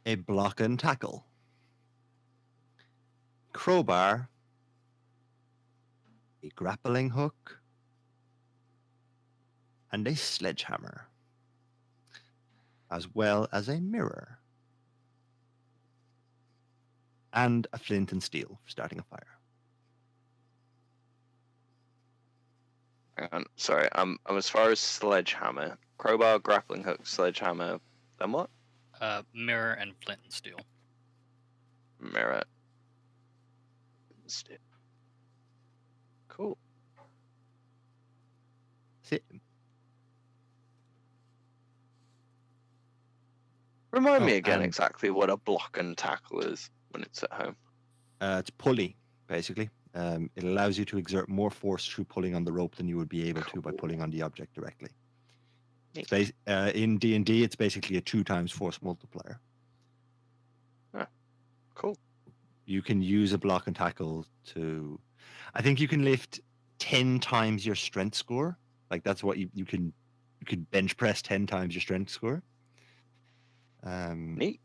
A block and tackle. Crowbar. A grappling hook. And a sledgehammer. As well as a mirror. and a flint and steel for starting a fire. Hang on, sorry, I'm as far as sledgehammer, crowbar, grappling hook, sledgehammer. Then what? Mirror and flint and steel. Mirror. Steel. Cool. That's it. Remind Oh, me again and- exactly what a block and tackle is when it's at home. It's pulley, basically. It allows you to exert more force through pulling on the rope than you would be able to by pulling on the object directly. Neat. In D&D, it's basically a 2 times force multiplier. Cool. You can use a block and tackle to... I think you can lift 10 times your strength score. Like, that's what you can bench press 10 times your strength score. Neat.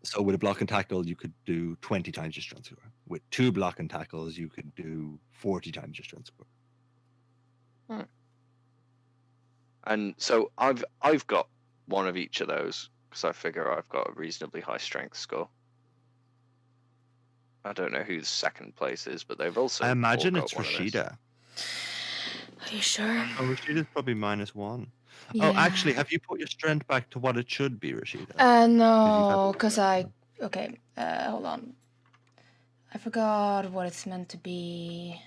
So with a block and tackle, you could do 20 times your strength score. With 2 block and tackles, you could do 40 times your strength score. And so I've got one of each of those because I figure I've got a reasonably high strength score. I don't know who the second place is, but they've also. I imagine all it's got one of those. Rashida. Are you sure? Oh, Rashida's probably -1. Yeah. Oh, actually, have you put your strength back to what it should be, Rashida? No, because okay, hold on. I forgot what it's meant to be.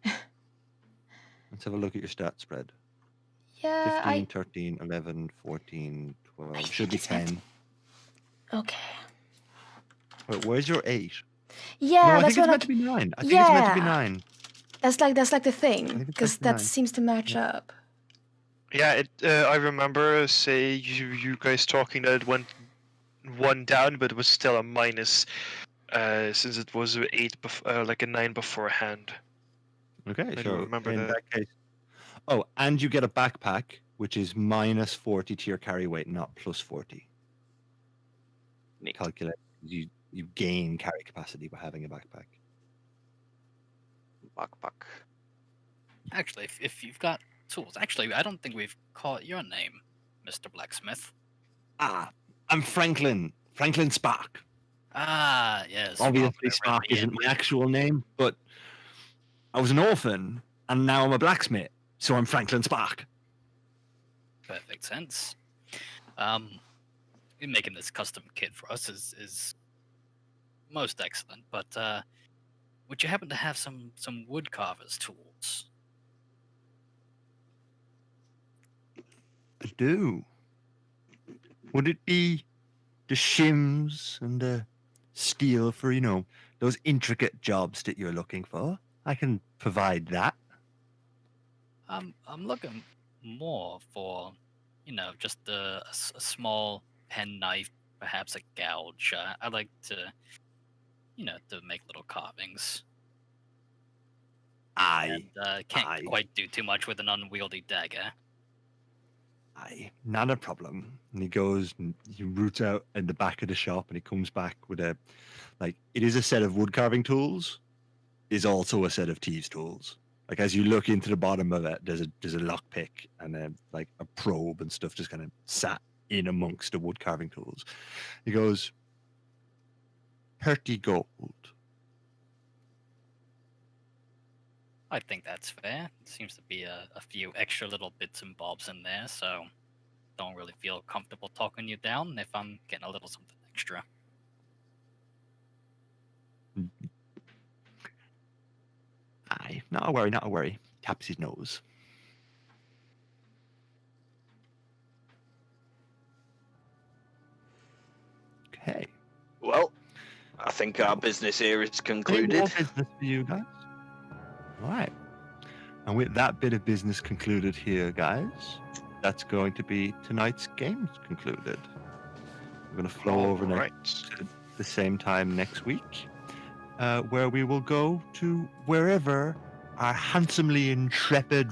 Let's have a look at your stat spread. Yeah, 15, 13, 11, 14, 12. Should be it's meant 10. Okay. Wait, where's your 8? Yeah, No, I that's think it's what meant to be 9. I think it's meant to be Yeah. 9. That's like the I thing, think it's because meant to be that 9. seems to match up. Yeah, I remember you guys talking that it went 1 down, but it was still a minus, since it was like a 9 beforehand. Okay, I do so remember in that. that case... Oh, and you get a backpack, which is -40 to your carry weight, not +40. Neat. Calculate. You gain carry capacity by having a backpack. Backpack. Actually, if you've got tools, actually, I don't think we've caught your name, Mr. Blacksmith. Ah, I'm Franklin. Franklin Spark. Ah, yes. Obviously, welcome to Spark Riveting. isn't my actual name, but I was an orphan, and now I'm a blacksmith, so I'm Franklin Spark. Perfect sense. Making this custom kit for us is most excellent, but would you happen to have some wood carver's tools? I do. Would it be the shims and the steel for, those intricate jobs that you're looking for? I can provide that. I'm looking more for, just a small pen knife, perhaps a gouge. I like to, to make little carvings. Aye, And can't aye. quite do too much with an unwieldy dagger. aye, not a problem. And he goes and he roots out in the back of the shop and he comes back with it is a set of wood carving tools, is also a set of thieves' tools. Like, as you look into the bottom of it, there's a lockpick and a probe and stuff just kind of sat in amongst the wood carving tools. He goes, 30 gold. I think that's fair. Seems to be a few extra little bits and bobs in there, so don't really feel comfortable talking you down if I'm getting a little something extra. Aye, not a worry, not a worry. Taps his nose. Okay. Well, I think our business here is Any concluded. more business for you guys? All right. And with that bit of business concluded here, guys, that's going to be tonight's games concluded. We're going to flow over next the same time next week, where we will go to wherever our handsomely intrepid,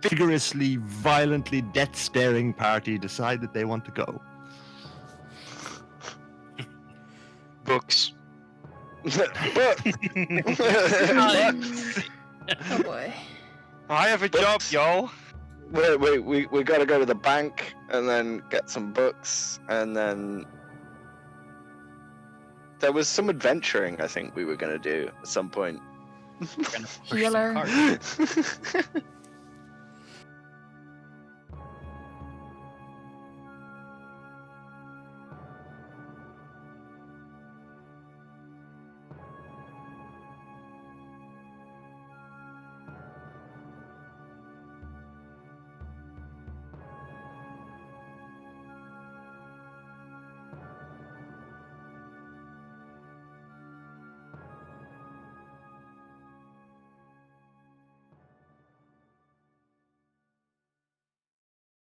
vigorously, violently death-staring party decide that they want to go. Books. Oh boy. I have a job, y'all. Wait, we gotta go to the bank and then get some books and then there was some adventuring I think we were going to do at some point. We're gonna push some Healer. carts.